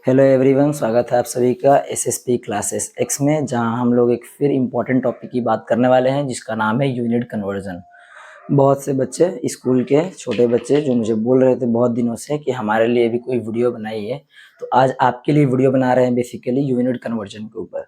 Hello everyone, स्वागत है आप सभी का एसएसपी क्लासेस एक्स में, जहां हम लोग एक फिर इम्पोर्टेंट टॉपिक की बात करने वाले हैं जिसका नाम है यूनिट कन्वर्जन। बहुत से बच्चे, स्कूल के छोटे बच्चे जो मुझे बोल रहे थे बहुत दिनों से कि हमारे लिए भी कोई वीडियो बनाइए, तो आज आपके लिए वीडियो बना रहे हैं बेसिकली यूनिट कन्वर्जन के ऊपर।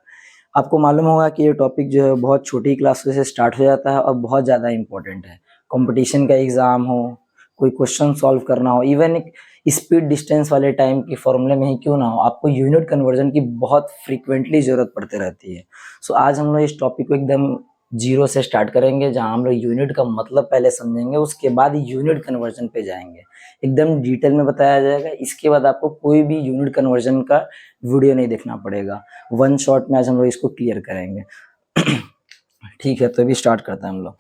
आपको मालूम होगा कि ये टॉपिक जो है बहुत छोटी क्लासों से स्टार्ट हो जाता है और बहुत ज़्यादा इम्पोर्टेंट है। कंपटीशन का एग्ज़ाम हो, कोई क्वेश्चन सॉल्व करना हो, इवन एक स्पीड डिस्टेंस वाले टाइम की फॉर्मूले में ही क्यों ना हो, आपको यूनिट कन्वर्जन की बहुत फ्रीक्वेंटली ज़रूरत पड़ते रहती है। सो आज हम लोग इस टॉपिक को एकदम जीरो से स्टार्ट करेंगे, जहाँ हम लोग यूनिट का मतलब पहले समझेंगे, उसके बाद यूनिट कन्वर्जन पे जाएंगे। एकदम डिटेल में बताया जाएगा। इसके बाद आपको कोई भी यूनिट कन्वर्जन का वीडियो नहीं देखना पड़ेगा। वन शॉट में आज हम लोग इसको क्लियर करेंगे। ठीक है, तो अभी स्टार्ट करते हैं हम लोग।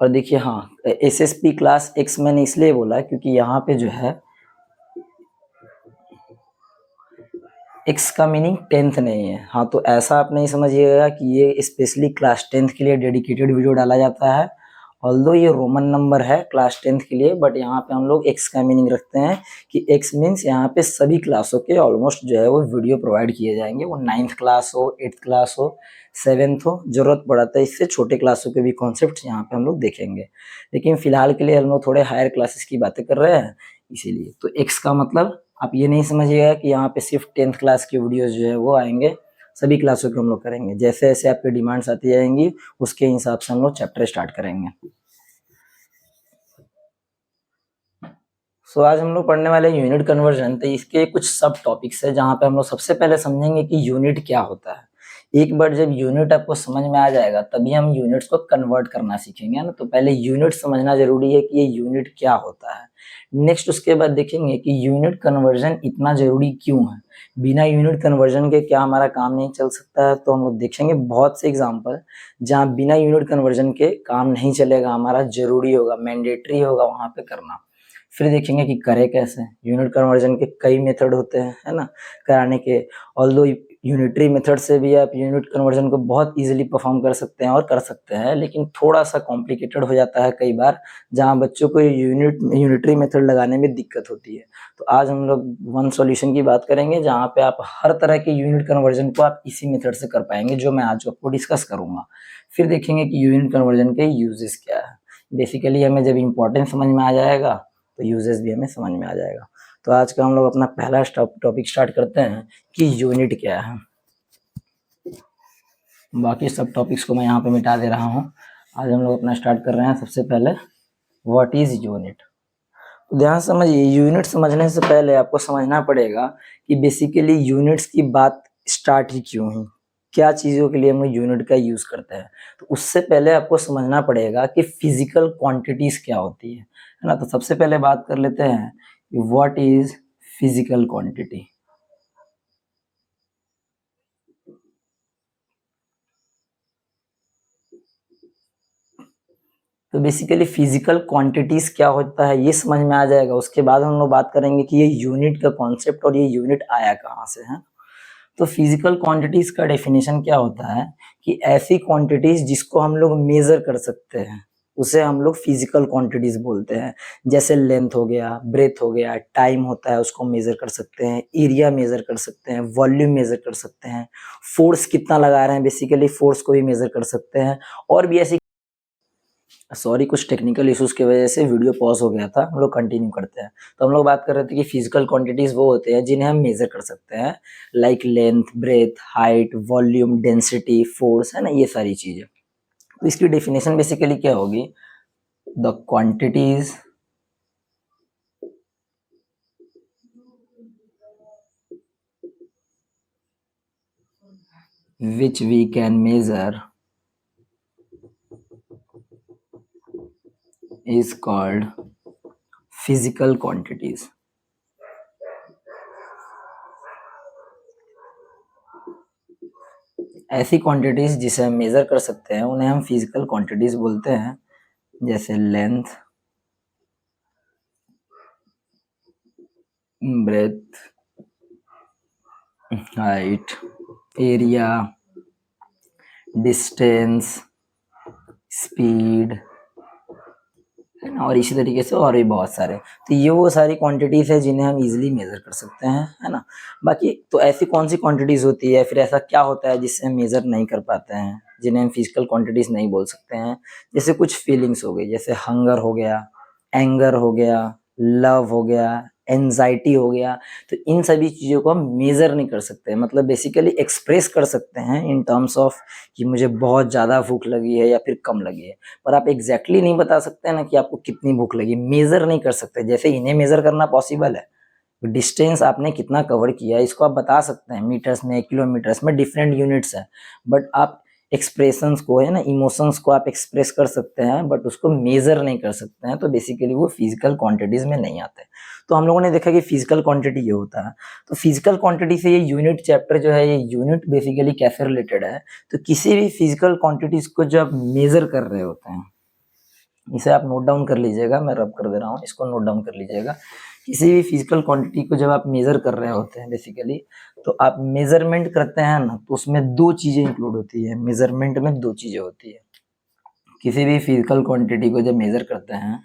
और देखिए, हाँ, एसएसपी क्लास एक्स मैंने इसलिए बोला क्योंकि यहाँ पे जो है एक्स का मीनिंग 10th नहीं है। हाँ, तो ऐसा आप नहीं समझिएगा कि ये स्पेशली क्लास 10th के लिए डेडिकेटेड वीडियो डाला जाता है। ऑल्दो ये रोमन नंबर है क्लास 10th के लिए, बट यहाँ पे हम लोग एक्स का मीनिंग रखते हैं कि एक्स मीन्स यहाँ पे सभी क्लासों के ऑलमोस्ट जो है वो वीडियो प्रोवाइड किए जाएंगे। वो 9th क्लास हो, 8th क्लास हो, 7th हो, जरूरत पड़ता है इससे छोटे क्लासों के भी कॉन्सेप्ट यहाँ पे हम लोग देखेंगे। लेकिन फिलहाल के लिए हम लोग थोड़े हायर क्लासेस की बातें कर रहे हैं, इसीलिए। तो एक्स का मतलब आप ये नहीं समझिएगा कि यहाँ पे सिर्फ 10th क्लास के वीडियोस जो है वो आएंगे। सभी क्लासों के हम लोग करेंगे। जैसे जैसे आपकी डिमांड्स आती जाएंगी उसके हिसाब से हम लोग चैप्टर स्टार्ट करेंगे। सो आज हम लोग पढ़ने वाले यूनिट कन्वर्जन, तो इसके कुछ सब टॉपिक्स है जहाँ पे हम लोग सबसे पहले समझेंगे कि यूनिट क्या होता है। एक बार जब यूनिट आपको समझ में आ जाएगा तभी हम यूनिट्स को कन्वर्ट करना सीखेंगे ना। तो पहले यूनिट समझना जरूरी है कि ये यूनिट क्या होता है। नेक्स्ट उसके बाद देखेंगे कि यूनिट कन्वर्जन इतना जरूरी क्यों है। बिना यूनिट कन्वर्जन के क्या हमारा काम नहीं चल सकता है, तो हम लोग देखेंगे बहुत से एग्जाम्पल जहाँ बिना यूनिट कन्वर्जन के काम नहीं चलेगा, हमारा जरूरी होगा, मैंडेटरी होगा वहां पे करना। फिर देखेंगे कि करे कैसे। यूनिट कन्वर्जन के कई मेथड होते हैं, है ना, कराने के। ऑल्दो यूनिटरी मेथड से भी आप यूनिट कन्वर्जन को बहुत इजीली परफॉर्म कर सकते हैं और कर सकते हैं, लेकिन थोड़ा सा कॉम्प्लिकेटेड हो जाता है कई बार, जहाँ बच्चों को यूनिटरी मेथड लगाने में दिक्कत होती है। तो आज हम लोग वन सॉल्यूशन की बात करेंगे जहाँ पे आप हर तरह के यूनिट कन्वर्जन को आप इसी मेथड से कर पाएंगे, जो मैं आज आपको डिस्कस करूंगा। फिर देखेंगे कि यूनिट कन्वर्जन के यूजेस क्या है। बेसिकली हमें जब इम्पोर्टेंस समझ में आ जाएगा तो यूजेस भी हमें समझ में आ जाएगा। तो आज का हम लोग अपना पहला टॉपिक स्टार्ट करते हैं कि यूनिट क्या है। बाकी सब टॉपिक्स को मैं यहाँ पे मिटा दे रहा हूँ। आज हम लोग अपना स्टार्ट कर रहे हैं सबसे पहले, व्हाट इज यूनिट। तो ध्यान समझिए, यूनिट समझने से पहले आपको समझना पड़ेगा कि बेसिकली यूनिट्स की बात स्टार्ट ही क्यों हुई, क्या चीज़ों के लिए हम लोग यूनिट का यूज़ करते हैं। तो उससे पहले आपको समझना पड़ेगा कि फिजिकल क्वांटिटीज़ क्या होती है ना। तो सबसे पहले बात कर लेते हैं कि व्हाट इज फिजिकल क्वांटिटी। तो बेसिकली फिजिकल क्वांटिटीज क्या होता है ये समझ में आ जाएगा। उसके बाद हम लोग बात करेंगे कि ये यूनिट का कॉन्सेप्ट और ये यूनिट आया कहाँ से है। तो फिजिकल क्वांटिटीज का डेफिनेशन क्या होता है कि ऐसी क्वांटिटीज जिसको हम लोग मेजर कर सकते हैं उसे हम लोग फिजिकल क्वांटिटीज बोलते हैं। जैसे लेंथ हो गया, ब्रेथ हो गया, टाइम होता है उसको मेजर कर सकते हैं, एरिया मेजर कर सकते हैं, वॉल्यूम मेजर कर सकते हैं, फोर्स कितना लगा रहे हैं बेसिकली फोर्स को भी मेजर कर सकते हैं। और भी ऐसी, सॉरी, कुछ टेक्निकल इश्यूज की वजह से वीडियो पॉज हो गया था, हम लोग कंटिन्यू करते हैं। तो हम लोग बात कर रहे थे कि फिजिकल क्वांटिटीज वो होते हैं जिन्हें हम मेजर कर सकते हैं, like length, breadth, height, volume, density, force, है ना, ये सारी चीजें। तो इसकी डेफिनेशन बेसिकली क्या होगी, the quantities which we can measure is called physical quantities। ऐसी क्वांटिटीज जिसे हम मेजर कर सकते हैं उन्हें हम फिजिकल क्वांटिटीज बोलते हैं। जैसे length, breadth, height, area, distance, speed, है ना, और इसी तरीके से और भी बहुत सारे। तो ये वो सारी क्वांटिटीज है जिन्हें हम इजीली मेजर कर सकते हैं, है ना। बाकी तो ऐसी कौन सी क्वांटिटीज होती है, फिर ऐसा क्या होता है जिससे हम मेजर नहीं कर पाते हैं, जिन्हें हम फिजिकल क्वांटिटीज नहीं बोल सकते हैं। जैसे कुछ फीलिंग्स हो गई, जैसे हंगर हो गया, एंगर हो गया, लव हो गया, एंजाइटी हो गया। तो इन सभी चीजों को हम मेजर नहीं कर सकते, मतलब बेसिकली एक्सप्रेस कर सकते हैं इन टर्म्स ऑफ कि मुझे बहुत ज्यादा भूख लगी है या फिर कम लगी है, पर आप एग्जैक्टली नहीं बता सकते ना कि आपको कितनी भूख लगी, मेजर नहीं कर सकते। जैसे इन्हें मेजर करना पॉसिबल है, डिस्टेंस आपने कितना कवर किया इसको आप बता सकते हैं, मीटर्स में, किलोमीटर्स में, डिफरेंट यूनिट्स है। बट आप एक्सप्रेशंस को, है ना, इमोशंस को आप एक्सप्रेस कर सकते हैं, बट उसको मेजर नहीं कर सकते हैं, तो बेसिकली वो फिजिकल क्वांटिटीज में नहीं आते। तो हम लोगों ने देखा कि फिजिकल क्वांटिटी ये होता है। तो फिजिकल क्वांटिटी से ये यूनिट चैप्टर जो है, ये यूनिट बेसिकली कैसे रिलेटेड है, तो किसी भी फिजिकल क्वांटिटीज को जब मेजर कर रहे होते हैं, इसे आप नोट डाउन कर लीजिएगा, मैं रब कर दे रहा हूँ, इसको नोट डाउन कर लीजिएगा। किसी भी फिजिकल क्वांटिटी को जब आप मेजर कर रहे होते हैं बेसिकली, तो आप मेजरमेंट करते हैं ना, तो उसमें दो चीजें इंक्लूड होती है, मेजरमेंट में दो चीजें होती है। किसी भी फिजिकल क्वांटिटी को जब मेजर करते हैं,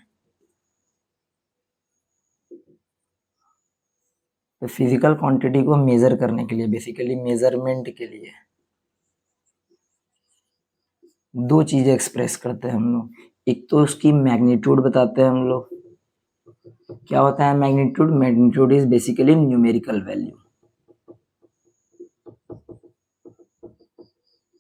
तो फिजिकल क्वांटिटी को मेजर करने के लिए, बेसिकली मेजरमेंट के लिए दो चीजें एक्सप्रेस करते हैं हम लोग। एक तो उसकी मैग्नीट्यूड बताते हैं हम लोग। क्या होता है magnitude? Magnitude is basically numerical value,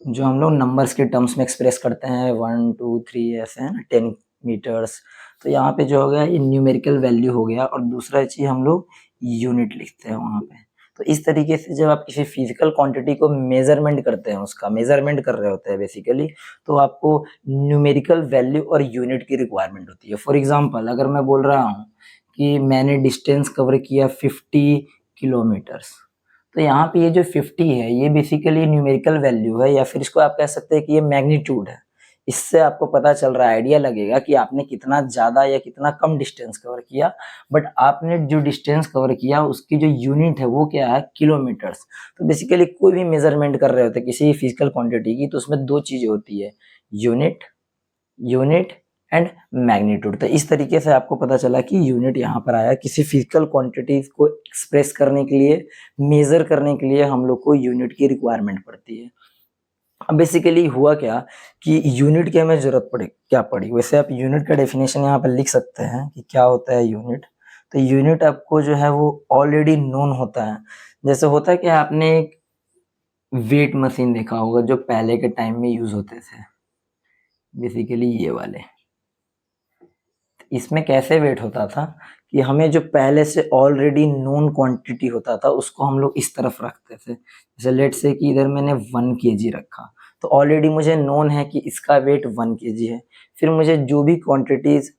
जो हम लोग नंबर्स के टर्म्स में एक्सप्रेस करते हैं, 1 2 3 ऐसे, है ना, 10 मीटर्स। तो यहाँ पे जो हो गया ये न्यूमेरिकल वैल्यू हो गया, और दूसरा चीज हम लोग यूनिट लिखते हैं वहाँ पे। तो इस तरीके से जब आप किसी फिजिकल क्वांटिटी को मेजरमेंट करते हैं, उसका मेजरमेंट कर रहे होते हैं बेसिकली, तो आपको न्यूमेरिकल वैल्यू और यूनिट की रिक्वायरमेंट होती है। फॉर एग्जाम्पल, अगर मैं बोल रहा हूँ कि मैंने डिस्टेंस कवर किया 50 किलोमीटर्स, तो यहाँ पे ये जो 50 है ये बेसिकली न्यूमेरिकल वैल्यू है, या फिर इसको आप कह सकते हैं कि ये मैग्नीट्यूड है। इससे आपको पता चल रहा है, आइडिया लगेगा कि आपने कितना ज्यादा या कितना कम डिस्टेंस कवर किया। बट आपने जो डिस्टेंस कवर किया उसकी जो यूनिट है वो क्या है? किलोमीटर्स। तो बेसिकली कोई भी मेजरमेंट कर रहे होते हैं किसी फिजिकल क्वांटिटी की, तो उसमें दो चीजें होती है, यूनिट, यूनिट एंड मैग्नीट्यूड। तो इस तरीके से आपको पता चला कि यूनिट यहाँ पर आया। किसी फिजिकल क्वांटिटीज को एक्सप्रेस करने के लिए, मेजर करने के लिए हम लोग को यूनिट की रिक्वायरमेंट पड़ती है। अब बेसिकली हुआ क्या कि यूनिट की हमें जरूरत पड़ी, क्या पड़ी? वैसे आप यूनिट का डेफिनेशन यहाँ पर लिख सकते हैं कि क्या होता है यूनिट। तो यूनिट आपको जो है वो ऑलरेडी नोन होता है। जैसे होता है कि आपने एक वेट मशीन देखा होगा जो पहले के टाइम में यूज होते थे, बेसिकली ये वाले। इसमें कैसे वेट होता था कि हमें जो पहले से ऑलरेडी नोन क्वांटिटी होता था उसको हम लोग इस तरफ रखते थे। जैसे लेट से कि इधर मैंने 1 kg रखा, तो ऑलरेडी मुझे नोन है कि इसका वेट 1 kg है। फिर मुझे जो भी क्वांटिटीज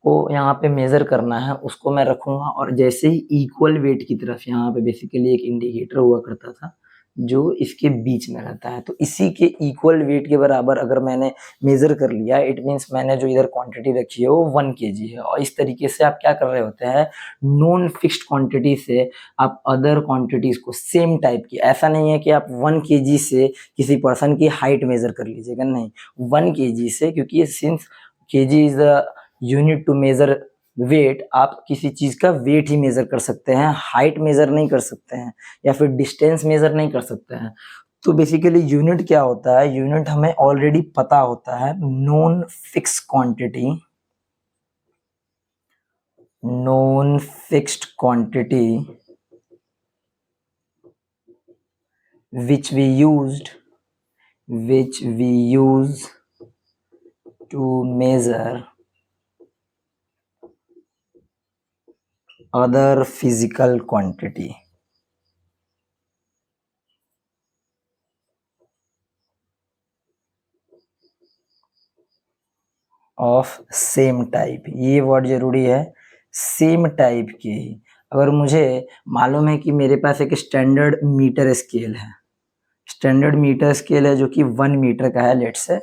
को यहाँ पे मेजर करना है उसको मैं रखूंगा, और जैसे ही इक्वल वेट की तरफ यहाँ पे बेसिकली एक इंडिकेटर हुआ करता था जो इसके बीच में रहता है। तो इसी के इक्वल वेट के बराबर अगर मैंने मेजर कर लिया, इट मीन्स मैंने जो इधर क्वांटिटी रखी है वो 1 kg है। और इस तरीके से आप क्या कर रहे होते हैं, नॉन फिक्स्ड क्वांटिटी से आप अदर क्वांटिटीज को सेम टाइप की, ऐसा नहीं है कि आप 1 kg से किसी पर्सन की हाइट मेजर कर लीजिएगा, नहीं, 1 kg से, क्योंकि since KG is the unit to measure weight, आप किसी चीज का वेट ही मेजर कर सकते हैं, हाइट मेजर नहीं कर सकते हैं, या फिर डिस्टेंस मेजर नहीं कर सकते हैं। तो बेसिकली यूनिट क्या होता है? यूनिट हमें ऑलरेडी पता होता है, non fix quantity, non fixed quantity which we used, which we use to measure other physical quantity of same type. ये वर्ड जरूरी है, सेम टाइप की ही। अगर मुझे मालूम है कि मेरे पास एक स्टैंडर्ड मीटर स्केल है, स्टैंडर्ड मीटर स्केल है जो कि 1 मीटर का है, लेट से,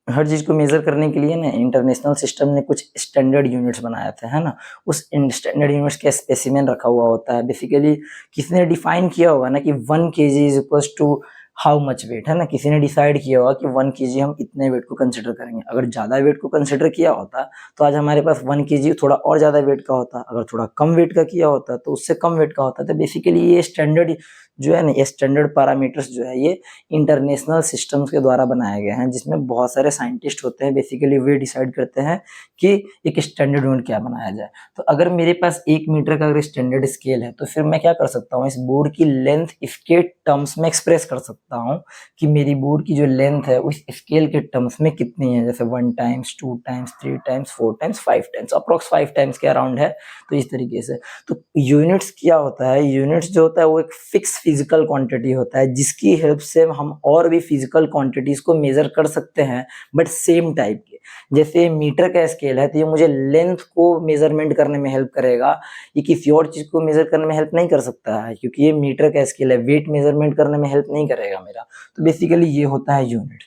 हर चीज को मेजर करने के लिए ना इंटरनेशनल सिस्टम ने कुछ स्टैंडर्ड यूनिट्स बनाए थे, है ना। उस स्टैंडर्ड यूनिट्स का स्पेसिमेन रखा हुआ होता है। बेसिकली किसने डिफाइन किया होगा ना कि 1 kg is equal to how much weight, है ना, किसी ने डिसाइड किया होगा कि 1 kg हम इतने वेट को कंसिडर करेंगे। अगर ज़्यादा वेट को कंसिडर किया होता तो आज हमारे पास 1 kg थोड़ा और ज़्यादा वेट का होता, अगर थोड़ा कम वेट का किया होता तो उससे कम वेट का होता। तो बेसिकली ये स्टैंडर्ड जो है ना, ये स्टैंडर्ड पैरामीटर्स जो है ये इंटरनेशनल सिस्टम्स के द्वारा बनाए गए हैं, जिसमें बहुत सारे साइंटिस्ट होते हैं। बेसिकली वे डिसाइड करते हैं कि एक स्टैंडर्ड यूनिट क्या बनाया जाए। तो अगर मेरे पास 1 मीटर का अगर स्टैंडर्ड स्केल है तो फिर मैं क्या कर सकता हूँ, इस बोर्ड की लेंथ इसके टर्म्स में एक्सप्रेस कर सकता हूँ कि मेरी बोर्ड की जो लेंथ है उस स्केल के टर्म्स में कितनी है। जैसे 1 times, 2 times, 3 times, 4 times, 5 times, approx 5 times के अराउंड है। तो इस तरीके से तो यूनिट्स क्या होता है, यूनिट्स जो होता है वो एक फिक्स फिजिकल क्वांटिटी होता है, जिसकी हेल्प से हम और भी फिजिकल क्वांटिटीज को मेजर कर सकते हैं, बट सेम टाइप के। जैसे मीटर का स्केल है तो ये मुझे लेंथ को मेजरमेंट करने में हेल्प करेगा, ये किसी और चीज को मेजर करने में हेल्प नहीं कर सकता है, क्योंकि ये मीटर का स्केल है, वेट मेजरमेंट करने में हेल्प नहीं करेगा मेरा। तो बेसिकली ये होता है यूनिट।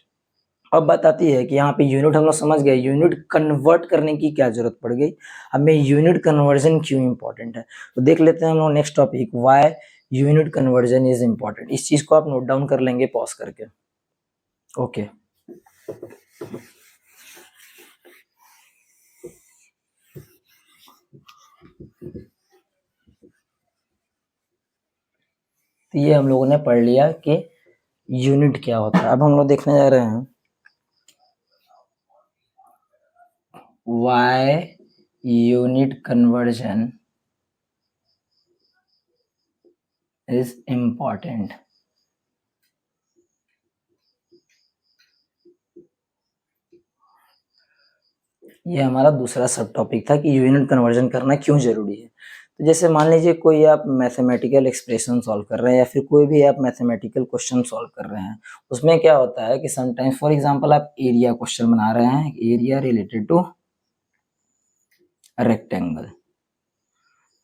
अब बात आती है कि यहाँ पे यूनिट हम लोग समझ गए, यूनिट कन्वर्ट करने की क्या जरूरत पड़ गई, हमें यूनिट कन्वर्जन क्यों इंपॉर्टेंट है। तो देख लेते हैं हम लोग next topic, why unit conversion is important. इस चीज को आप नोट डाउन कर लेंगे पॉज करके। ओके तो ये हम लोगों ने पढ़ लिया कि यूनिट क्या होता है। अब हम लोग देखने जा रहे हैं why unit conversion is important. ये हमारा दूसरा सब टॉपिक था कि यूनिट कन्वर्जन करना क्यों जरूरी है। तो जैसे मान लीजिए कोई आप मैथमेटिकल एक्सप्रेशन सॉल्व कर रहे हैं या फिर कोई भी आप मैथमेटिकल क्वेश्चन सॉल्व कर रहे हैं, उसमें क्या होता है कि समटाइम्स फॉर एग्जांपल आप एरिया क्वेश्चन बना रहे हैं, एरिया रिलेटेड टू रेक्टेंगल।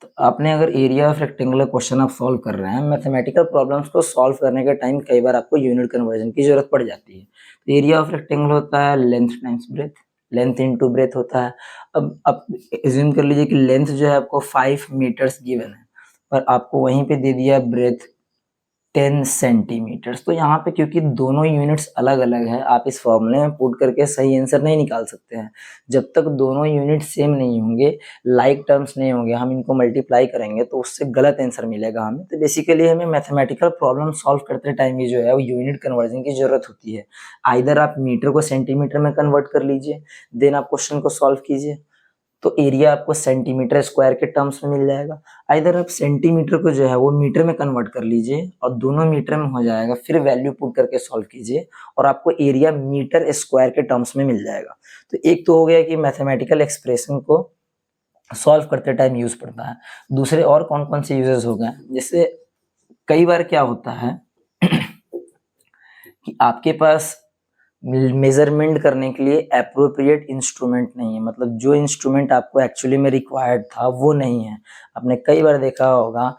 तो आपने अगर एरिया ऑफ रेक्टेंगुलर क्वेश्चन आप सॉल्व कर रहे हैं, मैथमेटिकल प्रॉब्लम्स को सॉल्व करने के टाइम कई बार आपको यूनिट कन्वर्जन की जरूरत पड़ जाती है। तो एरिया ऑफ रेक्टेंगल होता है length times breadth, length into breadth होता है। अब आप एज्यूम कर लीजिए कि लेंथ जो है आपको 5 मीटर्स गिवन है, पर आपको वहीं पे दे दिया ब्रेथ 10 सेंटीमीटर्स। तो यहाँ पे क्योंकि दोनों यूनिट्स अलग अलग है, आप इस फॉर्मूले में पुट करके सही आंसर नहीं निकाल सकते हैं। जब तक दोनों यूनिट सेम नहीं होंगे, लाइक टर्म्स नहीं होंगे, हम इनको मल्टीप्लाई करेंगे तो उससे गलत आंसर मिलेगा हमें। तो बेसिकली हमें मैथमेटिकल प्रॉब्लम सॉल्व करते टाइम ये जो है वो यूनिट कन्वर्जन की जरूरत होती है। आइदर आप मीटर को सेंटीमीटर में कन्वर्ट कर लीजिए, देन आप क्वेश्चन को सॉल्व कीजिए, तो एरिया आपको सेंटीमीटर स्क्वायर के टर्म्स में मिल जाएगा। आइदर आप सेंटीमीटर को जो है वो मीटर में कन्वर्ट कर लीजिए और दोनों मीटर में हो जाएगा, फिर वैल्यू पुट करके सॉल्व कीजिए और आपको एरिया मीटर स्क्वायर के टर्म्स में मिल जाएगा। तो एक तो हो गया कि मैथमेटिकल एक्सप्रेशन को सॉल्व करते टाइम यूज पड़ता है। दूसरे और कौन कौन से यूजेस हो गए, जैसे कई बार क्या होता है कि आपके पास मेजरमेंट करने के लिए अप्रोप्रिएट इंस्ट्रूमेंट नहीं है, मतलब जो इंस्ट्रूमेंट आपको एक्चुअली में रिक्वायर्ड था वो नहीं है। आपने कई बार देखा होगा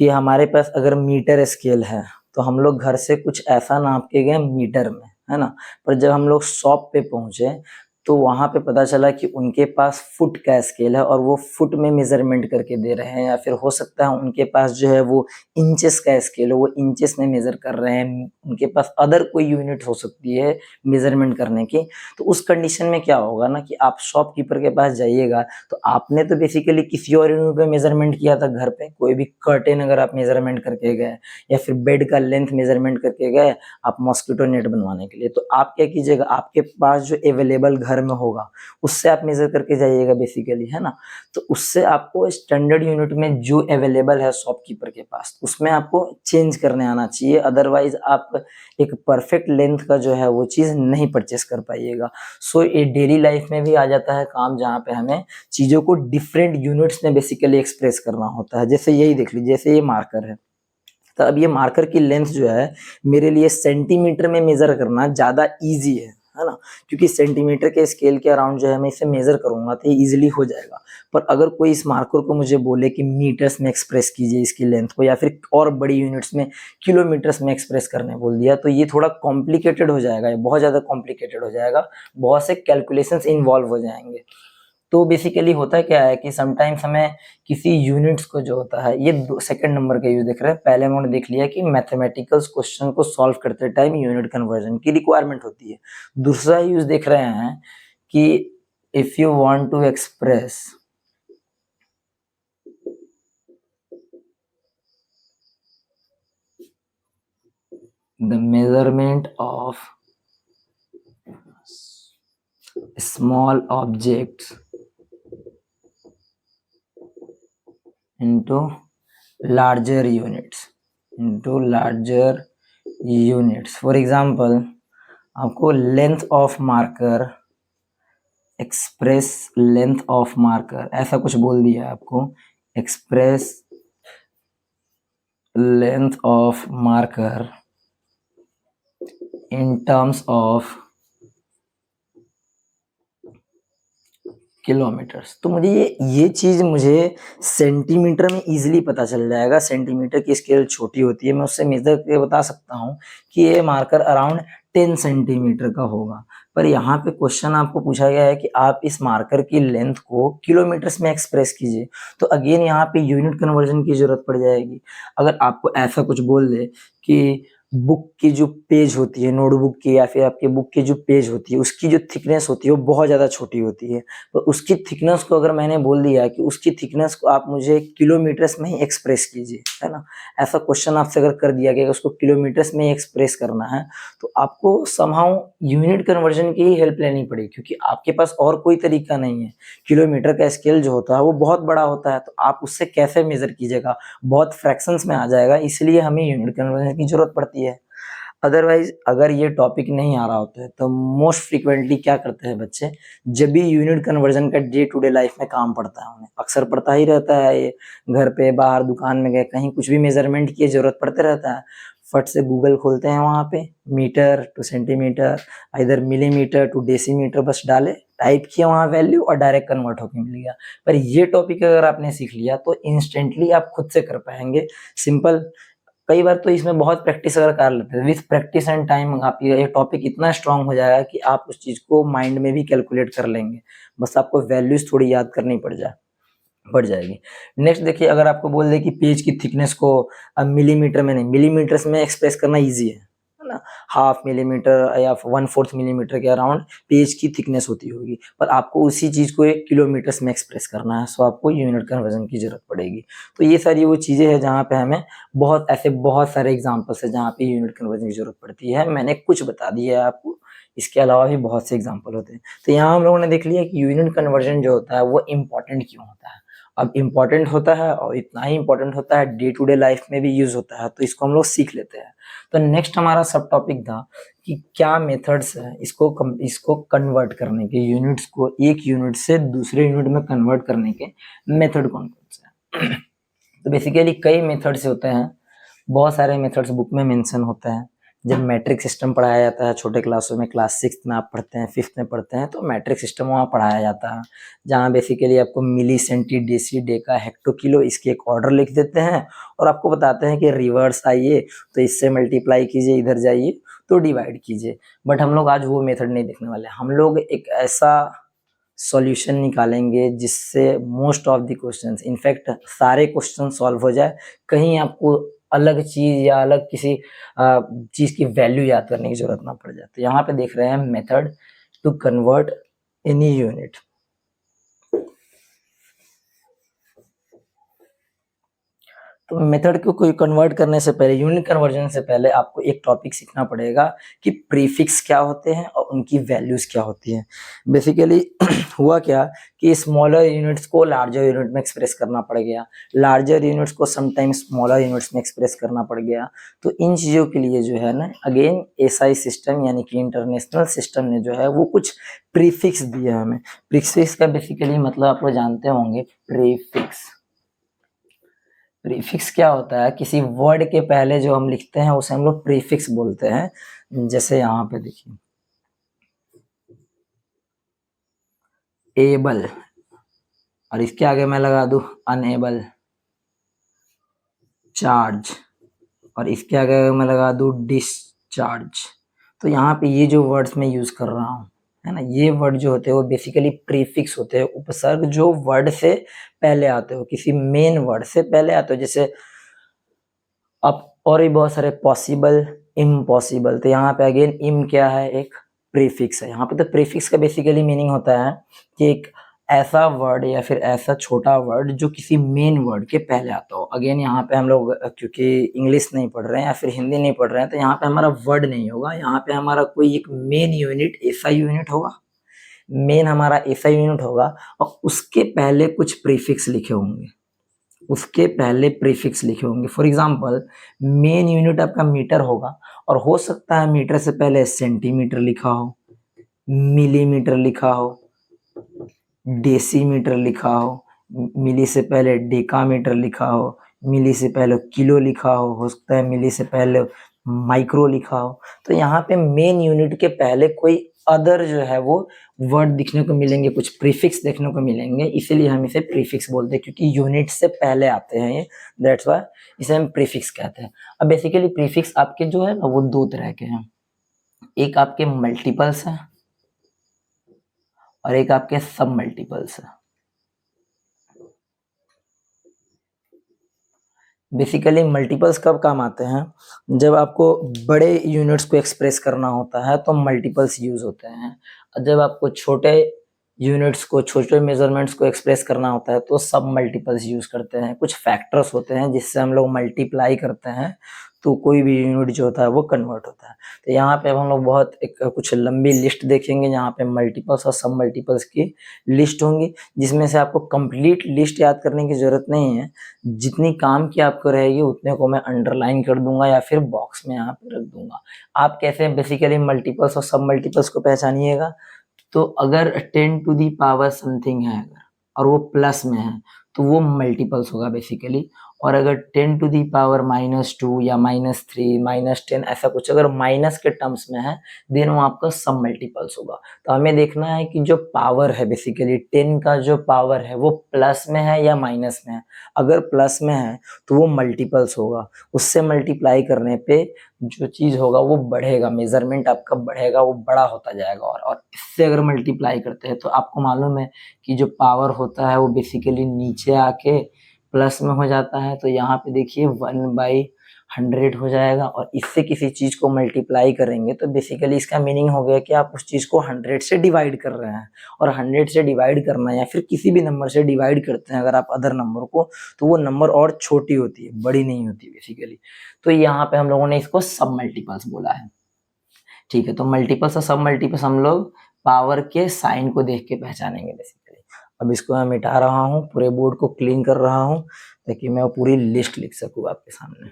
कि हमारे पास अगर मीटर स्केल है तो हम लोग घर से कुछ ऐसा नाप के गए मीटर में, है ना, पर जब हम लोग शॉप पे पहुंचे तो वहां पे पता चला कि उनके पास फुट का स्केल है और वो फुट में मेजरमेंट करके दे रहे हैं, या फिर हो सकता है उनके पास जो है वो इंचेस का स्केल है, वो इंचेस में मेजर कर रहे हैं, उनके पास अदर कोई यूनिट हो सकती है मेजरमेंट करने की। तो उस कंडीशन में क्या होगा ना कि आप शॉपकीपर के पास जाइएगा तो आपने तो बेसिकली किसी और यूनिट पे मेजरमेंट किया था, घर पे कोई भी कर्टेन अगर आप मेजरमेंट करके गए या फिर बेड का लेंथ मेजरमेंट करके गए आप मॉस्किटो नेट बनवाने के लिए, तो आप क्या कीजिएगा, आपके पास जो अवेलेबल घर में होगा उससे आप मेजर करके जाइएगा बेसिकली, है ना। तो उससे आपको स्टैंडर्ड यूनिट में जो अवेलेबल है शॉपकीपर के पास उसमें आपको चेंज करने आना चाहिए, अदरवाइज आप एक परफेक्ट लेंथ का जो है वो चीज़ नहीं परचेस कर पाइएगा। सो ये डेली लाइफ में भी आ जाता है काम, जहाँ पे हमें चीज़ों को डिफरेंट यूनिट्स में बेसिकली एक्सप्रेस करना होता है। जैसे यही देख लीजिए, जैसे ये मार्कर है, तो अब ये मार्कर की लेंथ जो है मेरे लिए सेंटीमीटर में मेजर करना ज़्यादा ईजी है ना, क्योंकि सेंटीमीटर के स्केल के अराउंड जो है मैं इसे मेजर करूंगा तो ये ईजिली हो जाएगा। पर अगर कोई इस मार्कर को मुझे बोले कि मीटर्स में एक्सप्रेस कीजिए इसकी लेंथ को, या फिर और बड़ी यूनिट्स में किलोमीटर्स में एक्सप्रेस करने बोल दिया, तो ये थोड़ा कॉम्प्लिकेटेड हो जाएगा, ये बहुत ज़्यादा कॉम्प्लिकेटेड हो जाएगा, बहुत से कैलकुलेशंस इन्वॉल्व हो जाएंगे। तो बेसिकली होता क्या है कि समटाइम्स हमें किसी यूनिट्स को जो होता है, ये सेकंड नंबर का यूज देख रहे हैं। पहले हमने देख लिया कि मैथमेटिकल्स क्वेश्चन को सॉल्व करते टाइम यूनिट कन्वर्जन की रिक्वायरमेंट होती है। दूसरा यूज देख रहे हैं कि if you want to express the measurement of small objects into larger units for example आपको length of marker, express length of marker, ऐसा कुछ बोल दिया आपको, express length of marker in terms of kilometres, तो मुझे ये चीज मुझे सेंटीमीटर में इजीली पता चल जाएगा। सेंटीमीटर की स्केल छोटी होती है, मैं उससे मेजर करके बता सकता हूँ कि ये मार्कर अराउंड 10 सेंटीमीटर का होगा। पर यहाँ पे क्वेश्चन आपको पूछा गया है कि आप इस मार्कर की लेंथ को किलोमीटर्स में एक्सप्रेस कीजिए, तो अगेन यहाँ पे यूनिट कन्वर्जन की जरूरत पड़ जाएगी। अगर आपको ऐसा कुछ बोल दे कि बुक की जो पेज होती है, नोटबुक की या फिर आपके बुक की जो पेज होती है, उसकी जो थिकनेस होती है वो बहुत ज़्यादा छोटी होती है, तो उसकी थिकनेस को अगर मैंने बोल दिया कि उसकी थिकनेस को आप मुझे किलोमीटर्स में ही एक्सप्रेस कीजिए, है ना, ऐसा क्वेश्चन आपसे अगर कर दिया गया उसको किलोमीटर्स में ही एक्सप्रेस करना है, तो आपको समहाउ यूनिट कन्वर्जन की ही हेल्प लेनी पड़ेगी, क्योंकि आपके पास और कोई तरीका नहीं है। किलोमीटर का स्केल जो होता है वो बहुत बड़ा होता है, तो आप उससे कैसे मेजर कीजिएगा, बहुत फ्रैक्शंस में आ जाएगा, इसलिए हमें यूनिट कन्वर्जन की जरूरत पड़ती है। अदरवाइज अगर ये टॉपिक नहीं आ रहा होता है तो मोस्ट फ्रीक्वेंटली क्या करते हैं बच्चे, जब भी यूनिट कन्वर्जन का डे टू डे लाइफ में काम पड़ता है, उन्हें अक्सर पड़ता ही रहता है, ये घर पे बाहर दुकान में गए कहीं कुछ भी मेजरमेंट की जरूरत पड़ते रहता है, फट से गूगल खोलते हैं, वहाँ पे मीटर टू सेंटीमीटर, इधर मिलीमीटर टू डेसीमीटर बस डाले, टाइप किया वहाँ वैल्यू और डायरेक्ट कन्वर्ट होकर मिल गया। पर ये टॉपिक अगर आपने सीख लिया तो इंस्टेंटली आप खुद से कर पाएंगे, सिंपल। कई बार तो इसमें बहुत प्रैक्टिस अगर कर लेते हैं, विथ प्रैक्टिस एंड टाइम आप ये टॉपिक इतना स्ट्रांग हो जाएगा कि आप उस चीज को माइंड में भी कैलकुलेट कर लेंगे, बस आपको वैल्यूज थोड़ी याद करनी पड़ जाएगी। नेक्स्ट देखिए, अगर आपको बोल दे कि पेज की थिकनेस को अब मिलीमीटर में नहीं, मिलीमीटर्स में एक्सप्रेस करना इजी है ना, हाफ मिलीमीटर या 1/4 मिलीमीटर के अराउंड पेज की थिकनेस होती होगी, पर आपको उसी चीज को एक किलोमीटर्स में एक्सप्रेस करना है, सो आपको यूनिट कन्वर्जन की जरूरत पड़ेगी। तो ये सारी वो चीजें हैं जहाँ पे हमें बहुत सारे एग्जाम्पल्स है जहाँ पे यूनिट कन्वर्जन की जरूरत पड़ती है, मैंने कुछ बता दिया है आपको, इसके अलावा भी बहुत से एग्जाम्पल होते हैं। तो यहाँ हम लोगों ने देख लिया कि यूनिट कन्वर्जन जो होता है वो इम्पोर्टेंट क्यों होता है। अब इम्पोर्टेंट होता है और इतना ही इम्पोर्टेंट होता है डे टू डे लाइफ में भी यूज होता है, तो इसको हम लोग सीख लेते हैं। तो नेक्स्ट हमारा सब टॉपिक था कि क्या मेथड्स है इसको कन्वर्ट करने के, यूनिट्स को एक यूनिट से दूसरे यूनिट में कन्वर्ट करने के मेथड कौन कौन से हैं। तो बेसिकली कई मेथड्स होते हैं, बहुत सारे मेथड्स बुक में मेंशन होते हैं। जब मैट्रिक सिस्टम पढ़ाया जाता है छोटे क्लासों में, क्लास 6 में आप पढ़ते हैं, 5th में पढ़ते हैं, तो मैट्रिक सिस्टम वहाँ पढ़ाया जाता है, जहाँ बेसिकली आपको milli, centi, deci, deca, hecto, kilo इसके एक ऑर्डर लिख देते हैं और आपको बताते हैं कि रिवर्स आइए तो इससे मल्टीप्लाई कीजिए, इधर जाइए तो डिवाइड कीजिए। बट हम लोग आज वो मेथड नहीं देखने वाले, हम लोग एक ऐसा सॉल्यूशन निकालेंगे जिससे most of the questions, in fact सारे क्वेश्चन सॉल्व हो जाए, कहीं आपको अलग चीज या अलग किसी चीज की वैल्यू याद करने की जरूरत ना पड़ जाए। तो यहाँ पे देख रहे हैं method to convert any unit. तो मेथड को कोई कन्वर्ट करने से पहले, यूनिट कन्वर्जन से पहले आपको एक टॉपिक सीखना पड़ेगा कि प्रीफिक्स क्या होते हैं और उनकी वैल्यूज क्या होती हैं। बेसिकली हुआ क्या कि स्मॉलर यूनिट्स को लार्जर यूनिट में एक्सप्रेस करना पड़ गया, लार्जर यूनिट्स को समटाइम्स स्मॉलर यूनिट्स में एक्सप्रेस करना पड़ गया। तो इन चीज़ों के लिए जो है ना, अगेन एसआई सिस्टम यानी कि इंटरनेशनल सिस्टम ने जो है वो कुछ प्रीफिक्स दिया हमें। प्रीफिक्स का बेसिकली मतलब आप लोग जानते होंगे, प्रीफिक्स, प्रीफिक्स क्या होता है, किसी वर्ड के पहले जो हम लिखते हैं उसे हम लोग प्रीफिक्स बोलते हैं। जैसे यहाँ पे देखिए, एबल, और इसके आगे मैं लगा दूं अनएबल, चार्ज, और इसके आगे मैं लगा दूं डिस्चार्ज। तो यहाँ पे ये जो वर्ड्स मैं यूज कर रहा हूँ, है ना। ये वर्ड जो होते हैं वो बेसिकली प्रीफिक्स होते हैं, उपसर्ग जो वर्ड से पहले आते हो, किसी मेन वर्ड से पहले आते हो। जैसे अब और भी बहुत सारे पॉसिबल, इम्पॉसिबल, तो यहाँ पे अगेन इम क्या है, एक प्रीफिक्स है। यहाँ पे तो प्रीफिक्स का बेसिकली मीनिंग होता है कि एक ऐसा वर्ड या फिर ऐसा छोटा वर्ड जो किसी मेन वर्ड के पहले आता हो। अगेन यहाँ पे हम लोग क्योंकि इंग्लिश नहीं पढ़ रहे हैं या फिर हिंदी नहीं पढ़ रहे हैं, तो यहाँ पे हमारा वर्ड नहीं होगा, यहाँ पे हमारा कोई एक मेन यूनिट, ऐसा यूनिट होगा, मेन हमारा ऐसा यूनिट होगा, और उसके पहले कुछ प्रीफिक्स लिखे होंगे, उसके पहले प्रीफिक्स लिखे होंगे। फॉर एग्जाम्पल मेन यूनिट आपका मीटर होगा, और हो सकता है मीटर से पहले सेंटीमीटर लिखा हो, मिलीमीटर लिखा हो, डेसीमीटर लिखा हो, मिली से पहले डेकामीटर लिखा हो, मिली से पहले किलो लिखा हो सकता है मिली से पहले माइक्रो लिखा हो। तो यहाँ पे मेन यूनिट के पहले कोई अदर जो है वो वर्ड दिखने को मिलेंगे, कुछ प्रीफिक्स देखने को मिलेंगे, इसीलिए हम इसे प्रीफिक्स बोलते हैं, क्योंकि यूनिट से पहले आते हैं ये, दैट्स व्हाई इसे हम प्रीफिक्स कहते हैं। अब बेसिकली प्रीफिक्स आपके जो है ना वो दो तरह के हैं, एक आपके मल्टीपल्स हैं और एक आपके सब मल्टीपल्स है। बेसिकली मल्टीपल्स कब काम आते हैं, जब आपको बड़े यूनिट्स को एक्सप्रेस करना होता है तो मल्टीपल्स यूज होते हैं, और जब आपको छोटे यूनिट्स को, छोटे मेजरमेंट्स को एक्सप्रेस करना होता है तो सब मल्टीपल्स यूज करते हैं। कुछ फैक्टर्स होते हैं जिससे हम लोग मल्टीप्लाई करते हैं तो कोई भी यूनिट जो होता है वो कन्वर्ट होता है। तो यहाँ पे अब हम लोग बहुत एक कुछ लंबी लिस्ट देखेंगे जहाँ पे मल्टीपल्स और सब मल्टीपल्स की लिस्ट होंगी, जिसमें से आपको कंप्लीट लिस्ट याद करने की जरूरत नहीं है, जितनी काम की आपको रहेगी उतने को मैं अंडरलाइन कर दूंगा या फिर बॉक्स में यहाँ पे रख दूंगा। आप कैसे बेसिकली मल्टीपल्स और सब मल्टीपल्स को पहचानिएगा, तो अगर 10 टू दी पावर समथिंग है अगर और वो प्लस में है तो वो मल्टीपल्स होगा बेसिकली, और अगर 10 टू दी पावर -2 या -3 -10 ऐसा कुछ अगर माइनस के टर्म्स में है देन वो आपका सब मल्टीपल्स होगा। तो हमें देखना है कि जो पावर है बेसिकली 10 का जो पावर है वो प्लस में है या माइनस में है। अगर प्लस में है तो वो मल्टीपल्स होगा, उससे मल्टीप्लाई करने पे जो चीज होगा वो बढ़ेगा, मेजरमेंट आपका बढ़ेगा, वो बड़ा होता जाएगा। और इससे अगर मल्टीप्लाई करते हैं तो आपको मालूम है कि जो पावर होता है वो बेसिकली नीचे आके प्लस में हो जाता है, तो यहाँ पे देखिए 1/100 हो जाएगा, और इससे किसी चीज को मल्टीप्लाई करेंगे तो बेसिकली इसका मीनिंग हो गया कि आप उस चीज को 100 से डिवाइड कर रहे हैं, और 100 से डिवाइड करना या फिर किसी भी नंबर से डिवाइड करते हैं अगर आप अदर नंबर को, तो वो नंबर और छोटी होती है, बड़ी नहीं होती बेसिकली। तो यहाँ पे हम लोगों ने इसको सब मल्टीपल्स बोला है। ठीक है, तो मल्टीपल्स और सब मल्टीपल्स हम लोग पावर के साइन को देख के पहचानेंगे बेसिकली। अब इसको मैं मिटा रहा हूँ, पूरे बोर्ड को क्लीन कर रहा हूँ ताकि मैं वो पूरी लिस्ट लिख सकूँ आपके सामने।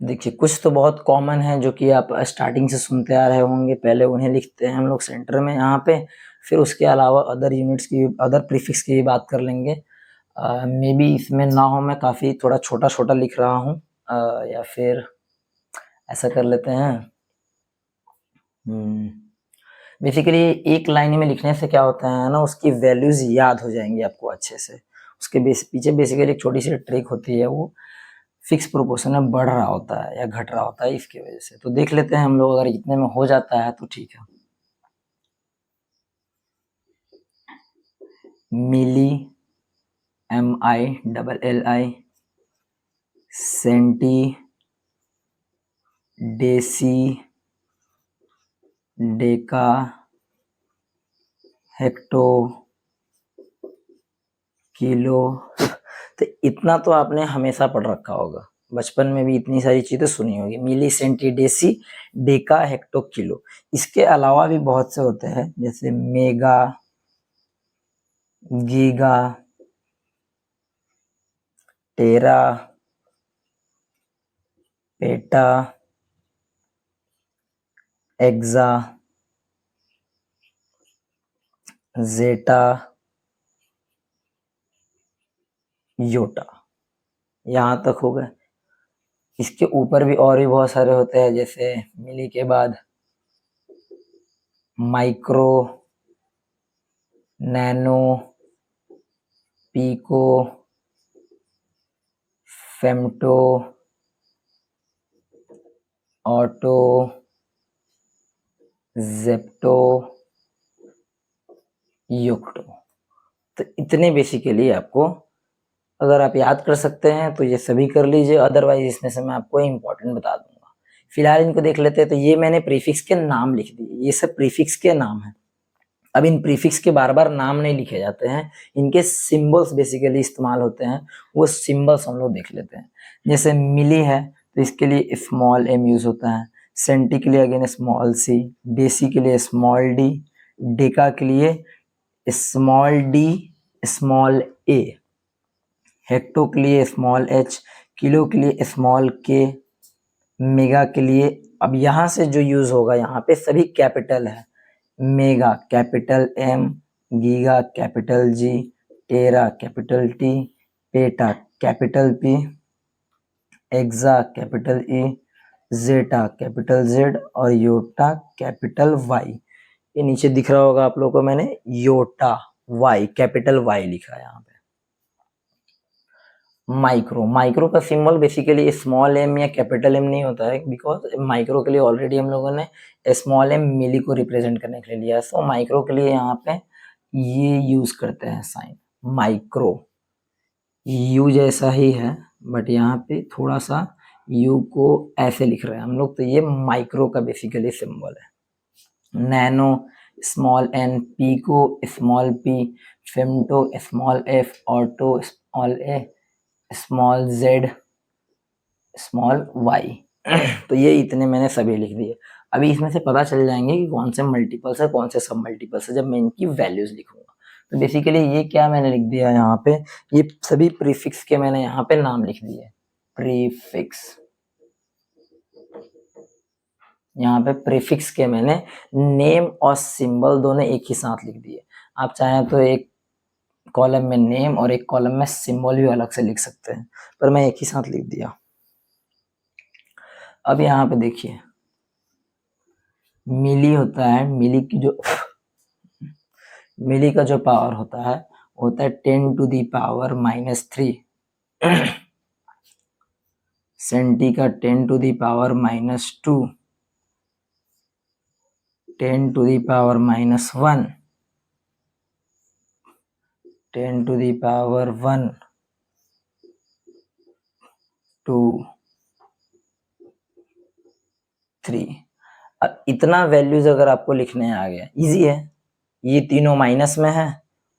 देखिए कुछ तो बहुत कॉमन है जो कि आप स्टार्टिंग से सुनते आ रहे होंगे, पहले उन्हें लिखते हैं हम लोग सेंटर में यहाँ पे, फिर उसके अलावा अदर यूनिट्स की, अदर प्रीफिक्स की भी बात कर लेंगे। मे बी इसमें ना हो, मैं काफ़ी थोड़ा छोटा छोटा लिख रहा हूँ, या फिर ऐसा कर लेते हैं। बेसिकली एक लाइन में लिखने से क्या होता है ना, उसकी वैल्यूज याद हो जाएंगी आपको अच्छे से। उसके पीछे बेसिकली एक छोटी सी ट्रिक होती है, वो फिक्स प्रोपोर्शन में बढ़ रहा होता है या घट रहा होता है इसकी वजह से। तो देख लेते हैं हम लोग, अगर इतने में हो जाता है तो ठीक है। Milli, MILLI, centi, deci, deca, hecto, kilo. तो इतना तो आपने हमेशा पढ़ रखा होगा, बचपन में भी इतनी सारी चीजें सुनी होगी, milli, centi, deci, deca, hecto, kilo. इसके अलावा भी बहुत से होते हैं जैसे mega, giga, tera, peta, exa, zetta, yotta. यहाँ तक हो गए। इसके ऊपर भी और भी बहुत सारे होते हैं, जैसे मिली के बाद micro, nano, pico, femto, atto, zepto, yocto. तो इतने बेसिकली आपको अगर आप याद कर सकते हैं तो ये सभी कर लीजिए, अदरवाइज इसमें से मैं आपको इम्पोर्टेंट बता दूंगा। फिलहाल इनको देख लेते हैं। तो ये मैंने प्रीफिक्स के नाम लिख दिए, ये सब प्रीफिक्स के नाम हैं। अब इन प्रीफिक्स के बार बार नाम नहीं लिखे जाते हैं, इनके सिंबल्स बेसिकली इस्तेमाल होते हैं, वो सिंबल्स हम लोग देख लेते हैं। जैसे मिली है तो इसके लिए स्मॉल एम यूज होता है, सेंटी के लिए अगेन स्मॉल सी, डेसी के लिए स्मॉल डी, डेका के लिए स्मॉल डी स्मॉल ए, हेक्टो के लिए स्मॉल एच, किलो के लिए स्मॉल के, मेगा के लिए, अब यहाँ से जो यूज होगा यहाँ पे सभी कैपिटल है। Mega capital M, giga capital G, tera capital T, peta capital P, exa capital E, zetta capital Z और योटा कैपिटल वाई। ये नीचे दिख रहा होगा आप लोगों को, मैंने योटा वाई कैपिटल वाई लिखा है यहाँ पे। माइक्रो, माइक्रो का सिंबल बेसिकली स्मॉल एम या कैपिटल एम नहीं होता है, बिकॉज माइक्रो के लिए ऑलरेडी हम लोगों ने स्मॉल एम मिली को रिप्रेजेंट करने के लिए लिया है। सो माइक्रो के लिए यहाँ पे ये यूज करते हैं साइन माइक्रो, यू जैसा ही है बट यहाँ पे थोड़ा सा यू को ऐसे लिख रहे हैं हम लोग, तो ये माइक्रो का बेसिकली सिंबल है। Nano small n, pico small p, femto small f, atto small a, small z, small y. तो ये इतने मैंने सभी लिख दिए। अभी इसमें से पता चल जाएंगे कि कौन से मल्टीपल्स है कौन से सब मल्टीपल्स है जब मैं इनकी वैल्यूज लिखूंगा। तो बेसिकली ये क्या मैंने लिख दिया यहाँ पे, ये सभी प्रीफिक्स के मैंने यहाँ पे नाम लिख दिए। प्रीफिक्स, यहाँ पे प्रीफिक्स के मैंने नेम और सिंबल दोनों एक ही साथ लिख दिए। आप चाहें तो एक कॉलम में नेम और एक कॉलम में सिंबल भी अलग से लिख सकते हैं, पर मैं एक ही साथ लिख दिया। अब यहाँ पे देखिए मिली होता है, मिली का जो पावर होता है 10 टू दी पावर -3, सेंटी का 10 to the power -2, 10 to the power -1, 10 to the power 1, 2, 3। अब इतना वैल्यूज अगर आपको लिखने आ गया, इजी है। ये तीनों माइनस में है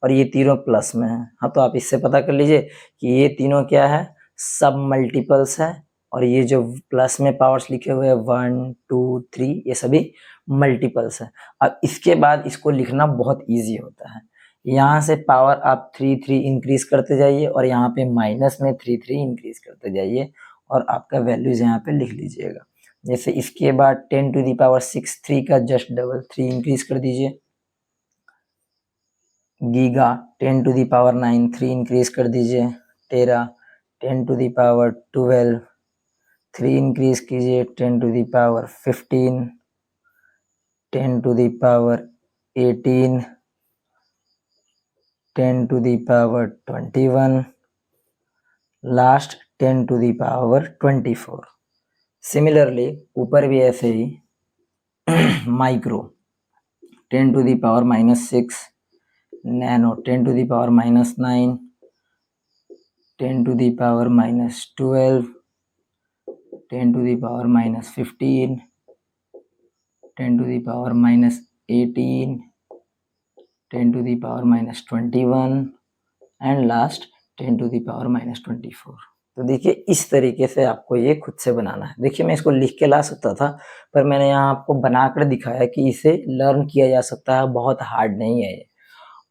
और ये तीनों प्लस में है। हाँ, तो आप इससे पता कर लीजिए कि ये तीनों क्या है, सब मल्टीपल्स है, और ये जो प्लस में पावर्स लिखे हुए हैं 1, 2, 3 ये सभी मल्टीपल्स है। अब इसके बाद इसको लिखना बहुत इजी होता है। यहाँ से पावर आप 3 इंक्रीज करते जाइए और यहाँ पे माइनस में 3 इंक्रीज करते जाइए और आपका वैल्यूज यहाँ पे लिख लीजिएगा। जैसे इसके बाद 10 टू दी पावर 6, 3 का जस्ट डबल 3 इंक्रीज कर दीजिए। Giga 10 to the power 9, 3 increase कर दीजिए। Tera 10 to the power 12, 3 increase कीजिए। 10 to the power 15, 10 to the power 18, 10 to the power 21, last 10 to the power 24। Similarly ऊपर भी ऐसे ही micro 10 to the power -6, nano 10 to the power -9, 10 to the power -12, 10 to the power -15, 10 to the power -18, 10 to the power -21 and last 10 to the power -24। तो देखिए इस तरीके से आपको ये खुद से बनाना है। देखिए मैं इसको लिख के ला सकता था, पर मैंने यहाँ आपको बनाकर दिखाया कि इसे लर्न किया जा सकता है, बहुत हार्ड नहीं है ये।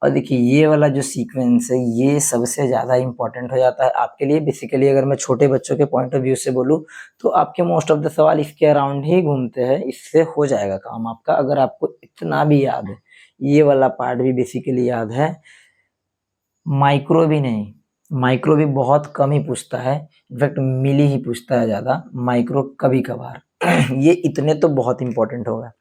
और देखिए ये वाला जो सीक्वेंस है ये सबसे ज़्यादा इम्पोर्टेंट हो जाता है आपके लिए। बेसिकली अगर मैं छोटे बच्चों के पॉइंट ऑफ व्यू से बोलूँ तो आपके मोस्ट ऑफ द सवाल इसके अराउंड ही घूमते हैं, इससे हो जाएगा काम आपका। अगर आपको इतना भी याद है, ये वाला पार्ट भी बेसिकली याद है, माइक्रो भी नहीं, माइक्रो भी बहुत कम ही पूछता है, इनफैक्ट मिली ही पूछता है ज़्यादा, माइक्रो कभी कभार। ये इतने तो बहुत इंपॉर्टेंट होगा।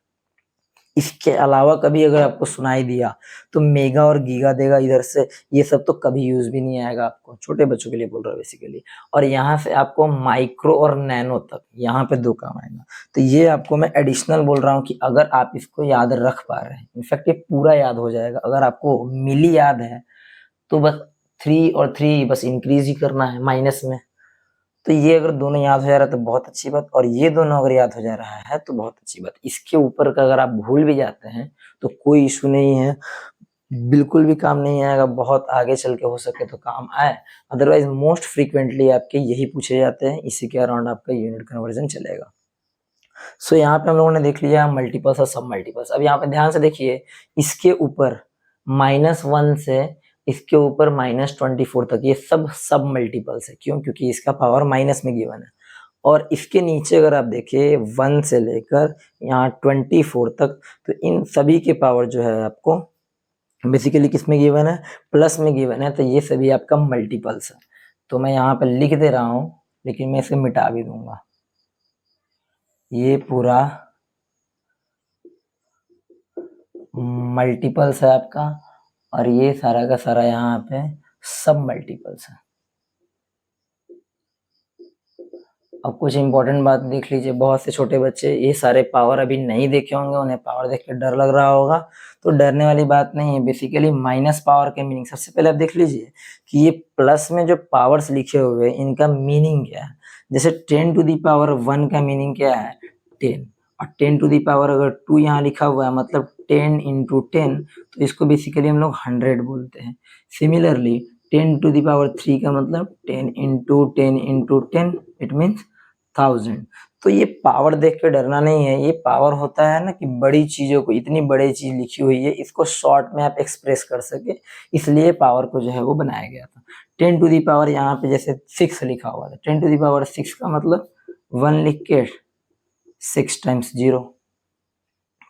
इसके अलावा कभी अगर आपको सुनाई दिया तो मेगा और गीगा देगा इधर से, ये सब तो कभी यूज भी नहीं आएगा आपको, छोटे बच्चों के लिए बोल रहा हूँ बेसिकली। और यहाँ से आपको माइक्रो और नैनो तक यहाँ पे दो काम आएगा। तो ये आपको मैं एडिशनल बोल रहा हूँ कि अगर आप इसको याद रख पा रहे हैं, इनफैक्ट ये पूरा याद हो जाएगा। अगर आपको मिली याद है तो बस 3 और 3 बस इंक्रीज ही करना है माइनस में। तो ये अगर दोनों याद हो जा रहा है तो बहुत अच्छी बात, और ये दोनों अगर याद हो जा रहा है तो बहुत अच्छी बात। इसके ऊपर का अगर आप भूल भी जाते हैं तो कोई इशू नहीं है, बिल्कुल भी काम नहीं आएगा, बहुत आगे चल के हो सके तो काम आए। अदरवाइज मोस्ट फ्रीक्वेंटली आपके यही पूछे जाते हैं, इसी के अराउंड आपका यूनिट कन्वर्जन चलेगा। सो यहाँ पे हम लोगों ने देख लिया मल्टीपल्स और सब मल्टीपल्स। अब यहाँ पे ध्यान से देखिए, इसके ऊपर -1 से इसके ऊपर -24 तक ये सब सब मल्टीपल्स है। क्यों? क्योंकि इसका पावर माइनस में गिवन है। और इसके नीचे अगर आप देखिए 1 से लेकर यहाँ 24 तक, तो इन सभी के पावर जो है आपको बेसिकली किस में गिवन है? प्लस में गिवन है। तो ये सभी आपका मल्टीपल्स है। तो मैं यहाँ पे लिख दे रहा हूँ, लेकिन मैं इसे मिटा भी दूंगा। ये पूरा मल्टीपल्स है आपका, और ये सारा का सारा यहाँ पे सब मल्टीपल्स है। अब कुछ इंपॉर्टेंट बात देख लीजिए, बहुत से छोटे बच्चे ये सारे पावर अभी नहीं देखे होंगे, उन्हें पावर देख के डर लग रहा होगा। तो डरने वाली बात नहीं है। बेसिकली माइनस पावर के मीनिंग सबसे पहले आप देख लीजिए कि ये प्लस में जो पावर्स लिखे हुए हैं इनका मीनिंग क्या है। जैसे 10 टू दी पावर 1 का मीनिंग क्या है? 10। और 10 टू दी पावर अगर 2 यहाँ लिखा हुआ है मतलब 10 इंटू 10, तो इसको बेसिकली हम लोग 100 बोलते हैं। सिमिलरली 10 टू दी पावर 3 का मतलब 10 इंटू 10 इंटू 10, इट मीन्स 1000। तो ये पावर देख के डरना नहीं है। ये पावर होता है ना कि बड़ी चीजों को, इतनी बड़ी चीज लिखी हुई है, इसको शॉर्ट में आप एक्सप्रेस कर सके, इसलिए पावर को जो है वो बनाया गया था। 10 टू दी पावर यहाँ पे जैसे 6 लिखा हुआ था, 10 टू दी पावर 6 का मतलब 1 लिख के 6 टाइम्स 0,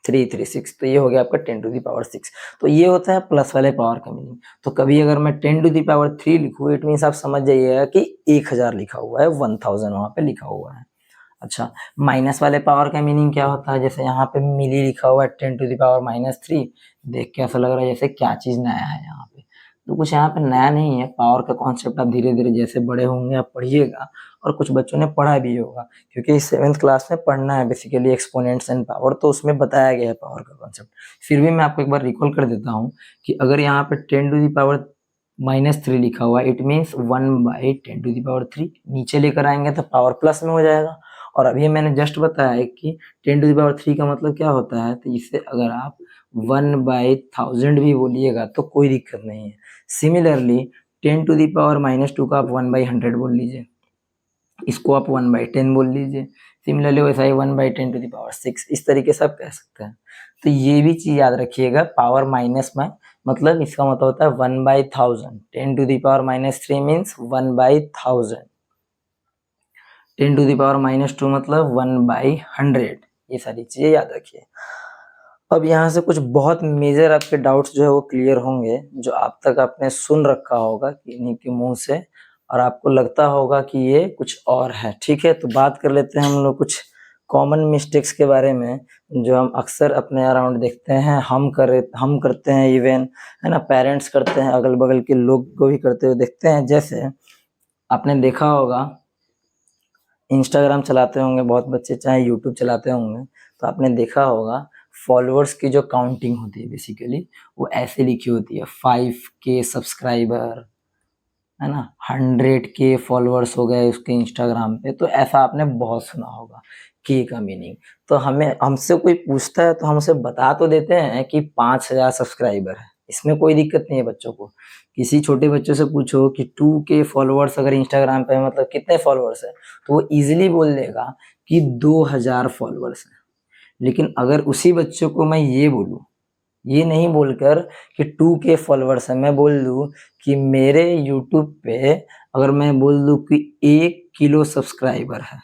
336। तो ये हो गया आपका 10 टू दी पावर 6। तो ये होता है प्लस वाले पावर का मीनिंग। तो कभी अगर मैं 10 टू दी पावर 3 लिखूँ, इट मीन्स आप समझ जाइएगा कि 1000 लिखा हुआ है, 1000 वहां पे लिखा हुआ है। अच्छा, माइनस वाले पावर का मीनिंग क्या होता है? जैसे यहाँ पे मिली लिखा हुआ है 10 टू द पावर -3, देख के ऐसा लग रहा है जैसे क्या चीज नया है यहाँ पे। तो कुछ यहाँ पे नया नहीं है। पावर का कॉन्सेप्ट आप धीरे धीरे जैसे बड़े होंगे आप पढ़िएगा, और कुछ बच्चों ने पढ़ा भी होगा, क्योंकि 7th क्लास में पढ़ना है बेसिकली एक्सपोनेंट्स एंड पावर, तो उसमें बताया गया है पावर का कॉन्सेप्ट। फिर भी मैं आपको एक बार रिकॉल कर देता हूँ कि अगर यहाँ पे 10 टू द पावर -3 लिखा हुआ है, it means 1/10 to the power 3, नीचे लेकर आएंगे तो पावर प्लस में हो जाएगा। और अभी मैंने जस्ट बताया कि 10 टू द पावर 3 का मतलब क्या होता है, तो इससे अगर आप 1/1000 भी बोलिएगा तो कोई दिक्कत नहीं है। सिमिलरली 10 टू द पावर -2 का आप 1/100 बोल लीजिए, इसको आप 1/10 बोल लीजिए। सिमिलरली वैसा ही 1/10 टू द पावर 6, इस तरीके से आप कह सकते हैं। तो ये भी चीज याद रखिएगा, पावर माइनस में मतलब इसका मतलब होता है 1/1000। 10 to the power -3 means 1/1000। 10 to the power -2 मतलब 1/100। ये सारी चीजें याद रखिए। अब यहाँ से कुछ बहुत मेजर आपके डाउट्स जो है वो क्लियर होंगे, जो आप तक आपने सुन रखा होगा किन्हीं के मुंह से, और आपको लगता होगा कि ये कुछ और है। ठीक है, तो बात कर लेते हैं हम लोग कुछ कॉमन मिस्टेक्स के बारे में, जो हम अक्सर अपने अराउंड देखते हैं, हम करते हैं इवन, है ना, पेरेंट्स करते हैं, अगल बगल के लोग को भी करते हुए देखते हैं। जैसे आपने देखा होगा, इंस्टाग्राम चलाते होंगे बहुत बच्चे, चाहे यूट्यूब चलाते होंगे, तो आपने देखा होगा फॉलोअर्स की जो काउंटिंग होती है बेसिकली वो ऐसे लिखी होती है, 5K सब्सक्राइबर, है ना, 100K फॉलोअर्स हो गए उसके इंस्टाग्राम पे। तो ऐसा आपने बहुत सुना होगा के का मीनिंग। तो हमें हमसे कोई पूछता है तो हम उसे बता तो देते हैं कि 5000 सब्सक्राइबर है, इसमें कोई दिक्कत नहीं है बच्चों को। किसी छोटे बच्चों से पूछो कि 2K फॉलोअर्स अगर इंस्टाग्राम पे मतलब कितने फॉलोअर्स है, तो वो इजीली बोल देगा कि 2000 फॉलोअर्स है। लेकिन अगर उसी बच्चों को मैं ये बोलूं, ये नहीं बोलकर कि 2K फॉलोअर्स है, मैं बोल दूं कि मेरे यूट्यूब पे अगर मैं बोल दूं कि 1 किलो सब्सक्राइबर है,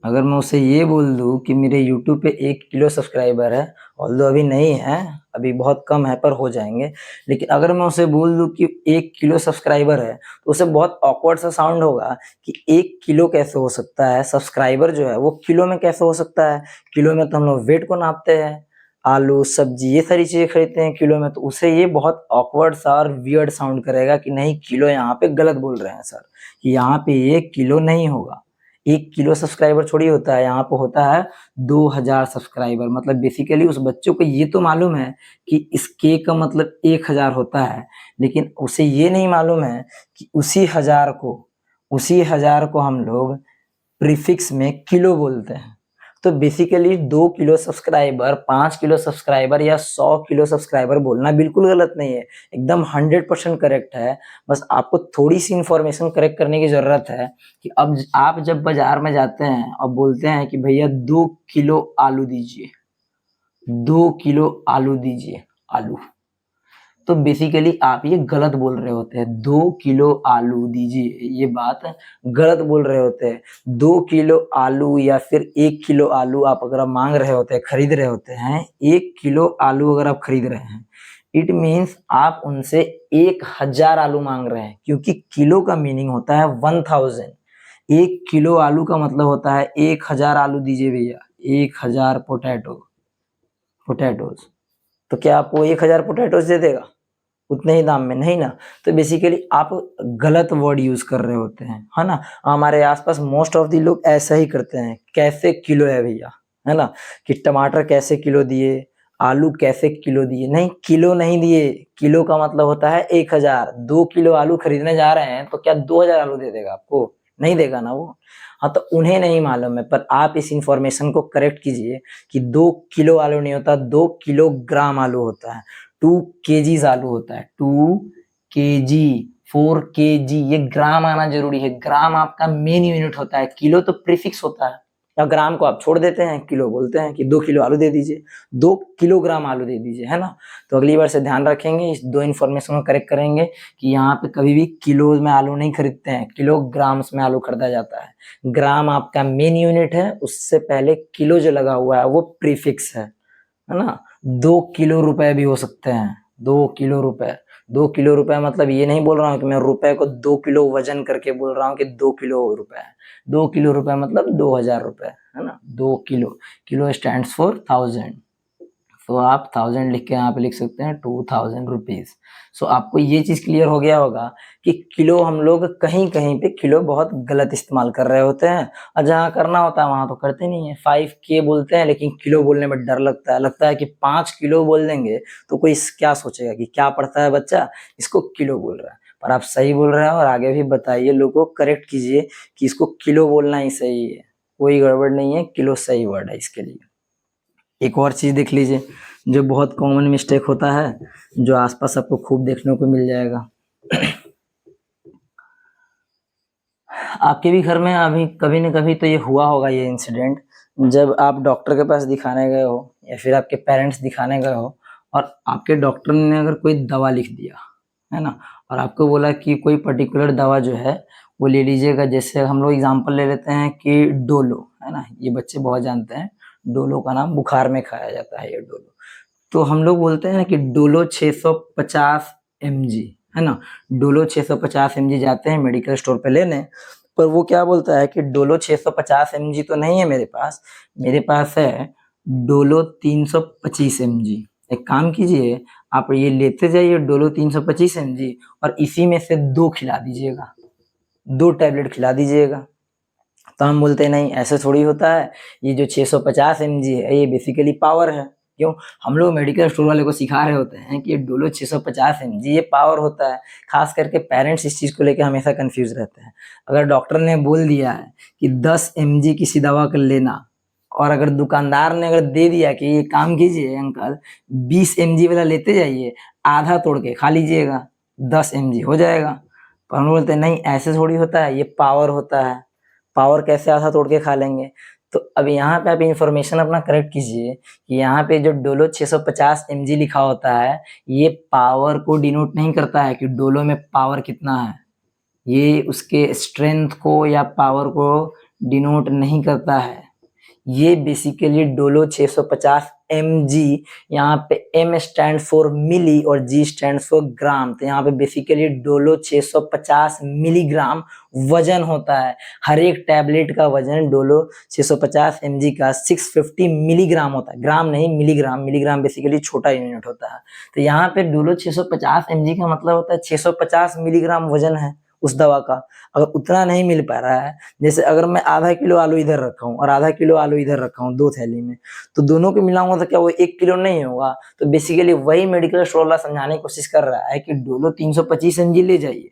अगर मैं उसे ये बोल दूँ कि मेरे यूट्यूब पे 1 किलो सब्सक्राइबर है, ऑल्दो अभी नहीं है, अभी बहुत कम है पर हो जाएँगे। लेकिन अगर मैं उसे बोल दूँ कि 1 किलो सब्सक्राइबर है, तो उसे बहुत ऑकवर्ड सा साउंड होगा कि 1 किलो कैसे हो सकता है? सब्सक्राइबर जो है वो किलो में कैसे हो सकता है? किलो में तो हम लोग वेट को नापते हैं। आलू, सब्ज़ी ये सारी चीज़ें खरीदते हैं किलो में, तो उसे ये बहुत ऑकवर्ड सा और वियर्ड साउंड करेगा कि नहीं किलो यहाँ पे गलत बोल रहे हैं सर, कि यहाँ पे ये किलो नहीं होगा। 1 किलो सब्सक्राइबर थोड़ी होता है, यहाँ पे होता है 2000 सब्सक्राइबर। मतलब बेसिकली उस बच्चे को ये तो मालूम है कि इस के का मतलब 1000 होता है, लेकिन उसे ये नहीं मालूम है कि उसी 1000 को हम लोग प्रीफिक्स में किलो बोलते हैं। तो basically 2 kilo subscriber, 5 kilo subscriber या 100 किलो सब्सक्राइबर बोलना बिल्कुल गलत नहीं है, एकदम 100% करेक्ट है। बस आपको थोड़ी-सी इन्फॉर्मेशन करेक्ट करने की ज़रूरत है कि अब आप जब बाज़ार में जाते हैं और बोलते हैं कि भैया 2 किलो आलू दीजिए, 2 किलो आलू दीजिए, आलू। तो बेसिकली आप ये गलत बोल रहे होते हैं, 2 किलो आलू दीजिए, ये बात गलत बोल रहे होते हैं। 2 किलो आलू या फिर 1 किलो आलू आप अगर आप माँग रहे होते हैं, खरीद रहे होते हैं, 1 किलो आलू अगर आप खरीद रहे हैं, इट मीन्स आप उनसे 1000 आलू माँग रहे हैं, क्योंकि किलो का मीनिंग होता है 1000। 1 किलो आलू का मतलब होता है 1000 आलू दीजिए भैया, 1000 पोटैटोज़। तो क्या आपको 1000 पोटैटोज़ दे देगा? उतने ही दाम में, नहीं ना। तो बेसिकली आप गलत वर्ड यूज़ कर रहे होते हैं, है ना? हमारे आस-पास मोस्ट ऑफ द लोग ऐसा ही करते हैं, कैसे किलो है भैया, है ना? कि टमाटर कैसे किलो दिए, आलू कैसे किलो दिए, नहीं किलो नहीं दिए, किलो का मतलब होता है 1000, 2 किलो आलू खरीदने जा रहे हैं, तो क्या 2000 आलू दे देगा आपको? नहीं देगा ना वो। हाँ, तो उन्हें नहीं मालूम है, पर आप इस इन्फॉर्मेशन को करेक्ट कीजिए कि 2 किलो आलू नहीं होता, 2 किलोग्राम आलू होता है। 2 केजीज़ आलू होता है, 2 केजी, 4 केजी, ये ग्राम आना ज़रूरी है। ग्राम आपका मेन यूनिट होता है, किलो तो प्रीफिक्स होता है। या ग्राम को आप छोड़ देते हैं, किलो बोलते हैं कि 2 किलो आलू दे दीजिए, 2 किलोग्राम आलू दे दीजिए, है ना? तो अगली बार से ध्यान रखेंगे, इस 2 इन्फॉर्मेशन को करेक्ट करेंगे कि यहाँ पे कभी भी किलोज़ में आलू नहीं खरीदते हैं, किलोग्राम्स में आलू खरीदा जाता है। ग्राम आपका मेन यूनिट है, उससे पहले किलो जो लगा हुआ है वो प्रीफिक्स है ना? 2 किलो रुपए भी हो सकते हैं, 2 किलो रुपए। 2 किलो रुपए मतलब ये नहीं बोल रहा हूँ कि मैं रुपए को 2 किलो वज़न करके बोल रहा हूँ कि 2 किलो रुपए है। 2 किलो रुपए मतलब 2000 रुपए, है ना? 2 किलो, किलो स्टैंड्स फॉर 1000। तो आप 1000 लिख के यहाँ पे लिख सकते हैं 2000 रुपीज़। सो आपको ये चीज़ क्लियर हो गया होगा कि किलो हम लोग कहीं-कहीं पे किलो बहुत गलत इस्तेमाल कर रहे होते हैं और जहाँ करना होता है वहाँ तो करते नहीं हैं। 5K बोलते हैं लेकिन किलो बोलने में डर लगता है कि 5 किलो बोल देंगे तो कोई क्या सोचेगा कि क्या पढ़ता है बच्चा, इसको किलो बोल रहा है। पर आप सही बोल रहे हैं और आगे भी बताइए लोगों को करेक्ट कीजिए कि इसको किलो बोलना ही सही है। कोई गड़बड़ नहीं है, किलो सही वर्ड है इसके लिए। एक और चीज़ देख लीजिए, जो बहुत कॉमन मिस्टेक होता है, जो आस-पास आपको खूब देखने को मिल जाएगा। आपके भी घर में अभी कभी न कभी तो ये हुआ होगा ये इंसिडेंट, जब आप डॉक्टर के पास दिखाने गए हो या फिर आपके पेरेंट्स दिखाने गए हो और आपके डॉक्टर ने अगर कोई दवा लिख दिया, है ना? और आपको बोला कि कोई पर्टिकुलर दवा जो है, वो ले लीजिएगा। जैसे हम लोग एग्ज़ाम्पल ले लेते हैं कि डोलो, है ना? ये बच्चे बहुत जानते हैं, डोलो का नाम बुखार में खाया जाता है ये डोलो। तो हम लोग बोलते हैं कि डोलो 650 एमजी, है ना? डोलो 650 एमजी जाते हैं मेडिकल स्टोर पे लेने, पर वो क्या बोलता है कि डोलो 650 एमजी तो नहीं है मेरे पास है डोलो 325 एमजी। एक काम कीजिए, आप ये लेते जाइए डोलो 325 एमजी और इसी में से 2 खिला दीजिएगा, 2 टैबलेट खिला दीजिएगा। तो हम बोलते हैं नहीं ऐसे थोड़ी होता है, ये जो 650 एमजी है ये बेसिकली पावर है। क्यों? हम लोग मेडिकल स्टोर वाले को सिखा रहे होते हैं कि ये डोलो 650 एमजी ये पावर होता है। खास करके पेरेंट्स इस चीज़ को लेके हमेशा कन्फ्यूज़ रहते हैं। अगर डॉक्टर ने बोल दिया है कि 10 एमजी किसी दवा का लेना और अगर दुकानदार ने अगर दे दिया कि ये काम कीजिए अंकल 20 एमजी वाला लेते जाइए, आधा तोड़ के खा लीजिएगा, 10 एमजी हो जाएगा। पर हम लोग बोलते हैं नहीं ऐसे थोड़ी होता है, ये पावर होता है। पावर कैसे आधा तोड़ के खा लेंगे? तो अब यहाँ पे आप इन्फॉर्मेशन अपना करेक्ट कीजिए कि यहाँ पे जो डोलो 650 एमजी लिखा होता है, ये पावर को डिनोट नहीं करता है कि डोलो में पावर कितना है। ये उसके स्ट्रेंथ को या पावर को डिनोट नहीं करता है। ये बेसिकली डोलो 650 mg, यहाँ पे m स्टैंड फॉर मिली और g स्टैंड फॉर ग्राम। तो यहाँ पे बेसिकली डोलो 650 मिलीग्राम वजन होता है। हर एक टैबलेट का वजन डोलो 650 mg का 650 मिलीग्राम होता है, ग्राम नहीं मिलीग्राम। मिलीग्राम बेसिकली छोटा यूनिट होता है। तो यहाँ पे डोलो 650 mg का मतलब होता है 650 मिलीग्राम वजन है उस दवा का। अगर उतना नहीं मिल पा रहा है, जैसे अगर मैं आधा किलो आलू इधर रखा हूँ और आधा किलो आलू इधर रखा हूँ 2 थैली में, तो दोनों को मिलाऊंगा तो क्या वो 1 किलो नहीं होगा। तो बेसिकली वही मेडिकल स्टोर वाला समझाने की कोशिश कर रहा है कि डोलो 325 mg ले जाइए,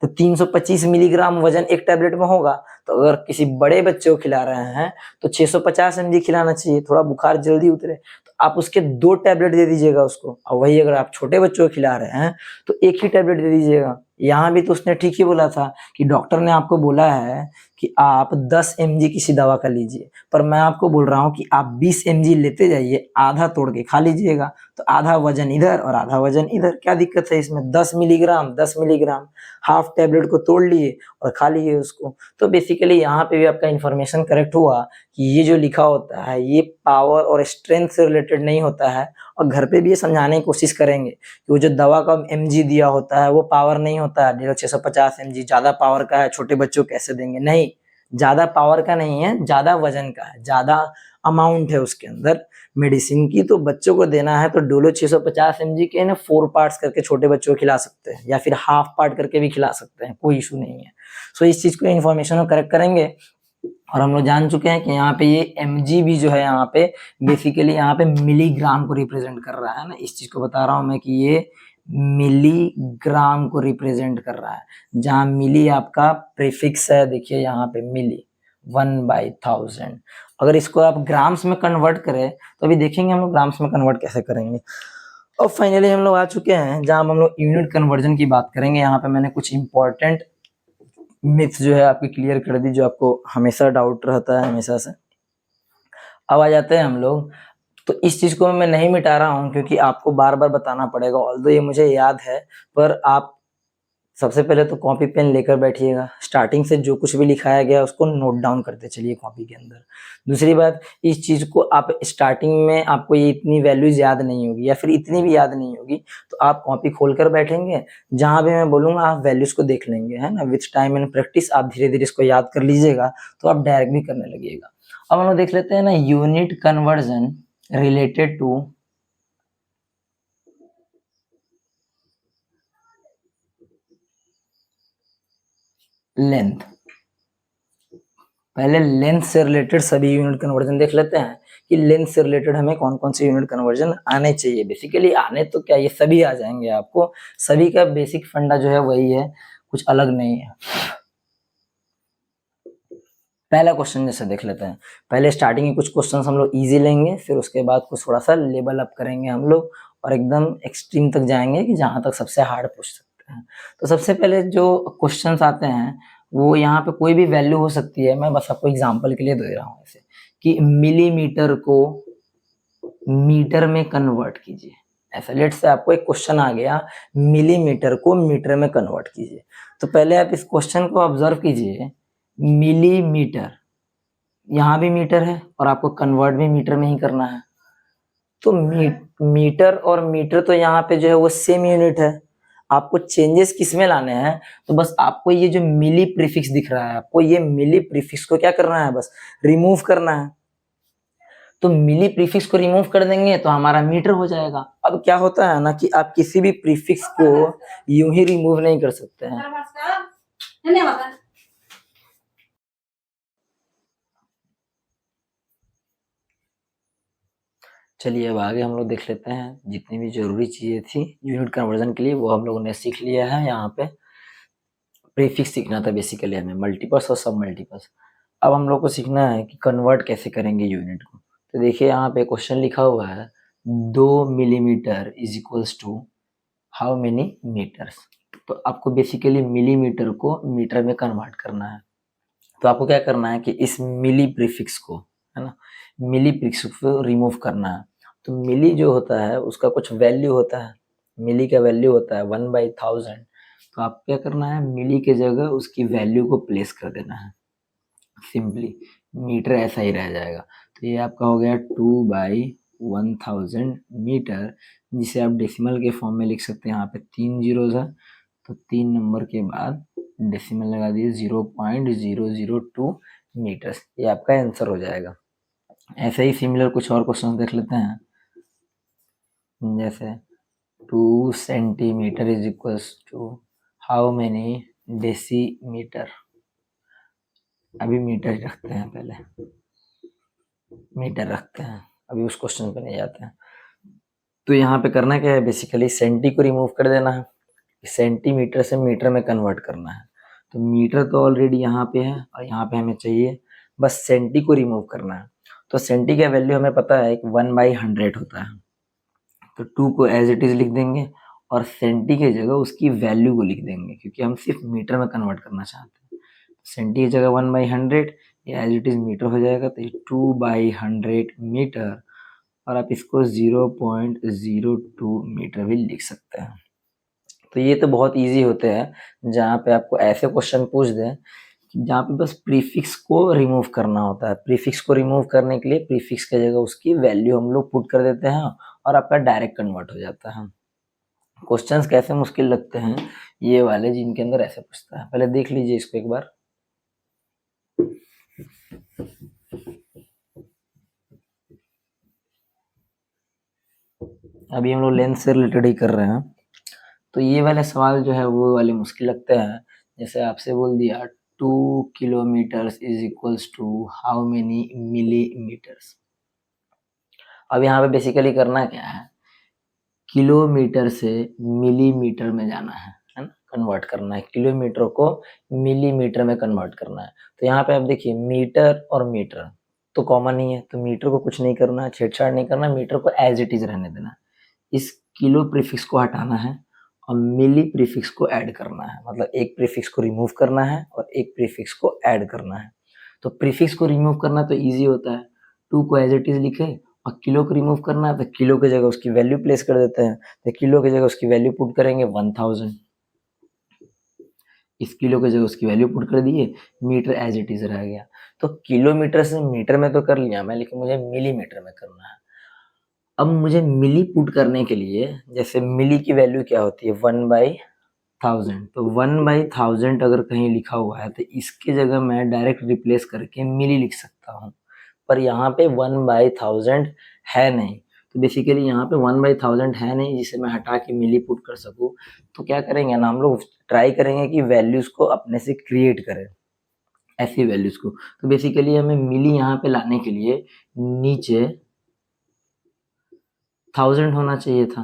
तो 325 मिलीग्राम वजन एक टैबलेट में होगा। तो अगर किसी बड़े बच्चे को खिला रहे हैं तो 650 mg खिलाना चाहिए, थोड़ा बुखार जल्दी उतरे। तो आप उसके 2 टैबलेट दे दीजिएगा उसको, और वही अगर आप छोटे बच्चों को खिला रहे हैं तो 1 ही टैबलेट दे दीजिएगा। यहाँ भी तो उसने ठीक ही बोला था कि डॉक्टर ने आपको बोला है कि आप 10 mg किसी दवा का लीजिए, पर मैं आपको बोल रहा हूँ कि आप 20 mg लेते जाइए, आधा तोड़ के खा लीजिएगा। तो आधा वजन इधर और आधा वजन इधर, क्या दिक्कत है इसमें? 10 मिलीग्राम 10 मिलीग्राम, हाफ टैबलेट को तोड़ लिए और खा लिए उसको। तो बेसिकली यहाँ पे भी आपका इन्फॉर्मेशन करेक्ट हुआ कि ये जो लिखा होता है ये पावर और स्ट्रेंथ से रिलेटेड नहीं होता है। और घर पे भी ये समझाने की कोशिश करेंगे कि वो जो दवा का mg दिया होता है वो पावर नहीं होता है। 650 mg ज्यादा पावर का है, छोटे बच्चों को कैसे देंगे? नहीं, ज्यादा पावर का नहीं है, ज्यादा वजन का है, ज्यादा अमाउंट है उसके अंदर मेडिसिन की। तो बच्चों को देना है तो डोलो 650 mg के ना 4 पार्ट्स करके छोटे बच्चों को खिला सकते हैं, या फिर हाफ पार्ट करके भी खिला सकते हैं, कोई इशू नहीं है। सो इस चीज को इन्फॉर्मेशन को करेक्ट करेंगे। और हम लोग जान चुके हैं कि यहाँ पे ये mg भी जो है यहाँ पे बेसिकली यहाँ पे मिलीग्राम को रिप्रेजेंट कर रहा है ना। इस चीज को बता रहा हूँ मैं कि ये मिलीग्राम को रिप्रेजेंट कर रहा है, जहाँ मिली आपका प्रीफिक्स है। देखिए यहाँ पे मिली 1/1000। अगर इसको आप ग्राम्स में कन्वर्ट करें तो अभी देखेंगे हम लोग ग्राम्स में कन्वर्ट कैसे करेंगे। और फाइनली हम लोग आ चुके हैं जहाँ हम लोग यूनिट कन्वर्जन की बात करेंगे। यहाँ पे मैंने कुछ इंपॉर्टेंट मिथ्स जो है आपकी क्लियर कर दी, जो आपको हमेशा डाउट रहता है हमेशा से। अब आ जाते हैं हम लोग, तो इस चीज को मैं नहीं मिटा रहा हूँ क्योंकि आपको बार बार बताना पड़ेगा। ऑल्दो ये मुझे याद है, पर आप सबसे पहले तो कॉपी पेन लेकर बैठिएगा, स्टार्टिंग से जो कुछ भी लिखाया गया उसको नोट डाउन करते चलिए कॉपी के अंदर। दूसरी बात, इस चीज को आप स्टार्टिंग में आपको ये इतनी वैल्यूज याद नहीं होगी या फिर इतनी भी याद नहीं होगी, तो आप कॉपी खोल कर बैठेंगे, जहां भी मैं बोलूंगा आप वैल्यूज को देख लेंगे, है ना। विथ टाइम एंड प्रैक्टिस आप धीरे धीरे इसको याद कर लीजिएगा तो आप डायरेक्ट भी करने लगिएगा। अब हम लोग देख लेते हैं ना unit conversion related to length. पहले लेंथ से रिलेटेड सभी यूनिट कन्वर्जन देख लेते हैं कि लेंथ से रिलेटेड हमें कौन कौन से यूनिट कन्वर्जन आने चाहिए। बेसिकली आने तो क्या, ये सभी आ जाएंगे आपको, सभी का बेसिक फंडा जो है वही है, कुछ अलग नहीं है। पहला क्वेश्चन जैसे देख लेते हैं, पहले स्टार्टिंग में कुछ क्वेश्चन हम लोग इजी लेंगे, फिर उसके बाद कुछ थोड़ा सा लेवल अप करेंगे हम लोग और एकदम एक्सट्रीम तक जाएंगे कि जहां तक सबसे हार्ड पूछ सकते हैं। तो सबसे पहले जो क्वेश्चंस आते हैं वो यहाँ पे कोई भी वैल्यू हो सकती है, मैं बस आपको एग्जांपल के लिए दे रहा हूँ ऐसे कि मिलीमीटर को मीटर में कन्वर्ट कीजिए। ऐसा लेट से आपको एक क्वेश्चन आ गया, मिलीमीटर को मीटर में कन्वर्ट कीजिए। तो पहले आप इस क्वेश्चन को ऑब्जर्व कीजिए, मिलीमीटर, यहाँ भी मीटर है और आपको कन्वर्ट भी मीटर में ही करना है। तो मीटर और मीटर तो यहाँ पे जो है वो सेम यूनिट है। आपको चेंजेस किस में लाने हैं, तो बस आपको ये जो मिली प्रीफिक्स दिख रहा है, आपको ये मिली प्रीफिक्स को क्या करना है, बस रिमूव करना है। तो मिली प्रीफिक्स को रिमूव कर देंगे तो हमारा मीटर हो जाएगा। अब क्या होता है ना कि आप किसी भी प्रीफिक्स को यूं ही रिमूव नहीं कर सकते हैं। चलिए अब आगे हम लोग देख लेते हैं जितनी भी जरूरी चीजें थी यूनिट कन्वर्जन के लिए वो हम लोगों ने सीख लिया है। यहाँ पे प्रीफिक्स सीखना था बेसिकली हमें, मल्टीपल्स और सब मल्टीपल्स। अब हम लोग को सीखना है कि कन्वर्ट कैसे करेंगे यूनिट को। तो देखिए यहाँ पे क्वेश्चन लिखा हुआ है 2 millimetre is equals to how many metres. तो आपको बेसिकली मिलीमीटर को मीटर में कन्वर्ट करना है। तो आपको क्या करना है कि इस मिली प्रीफिक्स को, है ना, मिली प्रीफिक्स को रिमूव करना है। तो मिली जो होता है उसका कुछ वैल्यू होता है, मिली का वैल्यू होता है 1/1000। तो आप क्या करना है, मिली के जगह उसकी वैल्यू को प्लेस कर देना है। सिंपली मीटर ऐसा ही रह जाएगा। तो ये आपका हो गया 2/1000 मीटर, जिसे आप डेसिमल के फॉर्म में लिख सकते हैं। यहाँ पे 3 जीरोज है, तो 3 नंबर के बाद डेसिमल लगा दिए 0.002 मीटर्स। ये आपका आंसर हो जाएगा। ऐसे ही सिमिलर कुछ और क्वेश्चन देख लेते हैं। जैसे 2 centimetre is equals to how many decimetre. अभी मीटर ही रखते हैं, पहले मीटर रखते हैं, अभी उस क्वेश्चन पे नहीं जाते हैं। तो यहाँ पे करना क्या है, बेसिकली सेंटी को रिमूव कर देना है, सेंटीमीटर से मीटर में कन्वर्ट करना है। तो मीटर तो ऑलरेडी यहाँ पे है और यहाँ पे हमें चाहिए बस सेंटी को रिमूव करना है। तो सेंटी का वैल्यू हमें पता है 1/100 होता है। तो 2 को एज इट इज लिख देंगे और सेंटी की जगह उसकी वैल्यू को लिख देंगे, क्योंकि हम सिर्फ मीटर में कन्वर्ट करना चाहते हैं। सेंटी की जगह 1/100, ये एज इट इज मीटर हो जाएगा। तो 2/100 मीटर, और आप इसको 0.02 मीटर भी लिख सकते हैं। तो ये तो बहुत इजी होते हैं, जहाँ पे आपको ऐसे क्वेश्चन पूछ दें जहाँ पे बस प्रीफिक्स को रिमूव करना होता है। प्रीफिक्स को रिमूव करने के लिए प्रीफिक्स की जगह उसकी वैल्यू हम लोग पुट कर देते हैं और आपका डायरेक्ट कन्वर्ट हो जाता है। क्वेश्चंस कैसे मुश्किल लगते हैं ये वाले, जिनके अंदर ऐसे पूछता है। पहले देख लीजिए इसको एक बार। अभी हम लोग लेंथ से रिलेटेड ही कर रहे हैं, तो ये वाले सवाल जो है वो वाले मुश्किल लगते हैं। जैसे आपसे बोल दिया 2 kilometres is equals to how many millimetres. अब यहाँ पे बेसिकली करना क्या है, किलोमीटर से मिलीमीटर में जाना है ना, कन्वर्ट करना है। किलोमीटर को मिलीमीटर में कन्वर्ट करना है। तो यहाँ पे आप देखिए मीटर और मीटर तो कॉमन ही है, तो मीटर को कुछ नहीं करना है, छेड़छाड़ नहीं करना, मीटर को एज इट इज रहने देना है। इस किलो प्रीफिक्स को हटाना है और मिली प्रीफिक्स को ऐड करना है, मतलब एक प्रीफिक्स को रिमूव करना है और एक प्रीफिक्स को ऐड करना है। तो प्रीफिक्स को रिमूव करना तो इजी होता है, 2 को एज इट इज लिखे, और किलो को रिमूव करना है तो किलो की जगह उसकी वैल्यू प्लेस कर देते हैं। तो किलो की जगह उसकी वैल्यू पुट करेंगे 1000, इस किलो की जगह उसकी वैल्यू पुट कर दिए, मीटर एज इट इज रह गया। तो किलोमीटर से मीटर में तो कर लिया मैं, लेकिन मुझे मिलीमीटर में करना है। अब मुझे मिली पुट करने के लिए, जैसे मिली की वैल्यू क्या होती है 1/1000, तो 1/1000 अगर कहीं लिखा हुआ है तो इसके जगह मैं डायरेक्ट रिप्लेस करके मिली लिख सकता हूँ, पर यहाँ पे 1/1000 है नहीं। तो बेसिकली यहाँ पे 1/1000 है नहीं जिसे मैं हटा के मिली पुट कर सकूँ। तो क्या करेंगे ना, हम लोग ट्राई करेंगे कि वैल्यूज को अपने से क्रिएट करें, ऐसी वैल्यूज को। तो बेसिकली हमें मिली यहाँ पे लाने के लिए नीचे 1000 होना चाहिए था,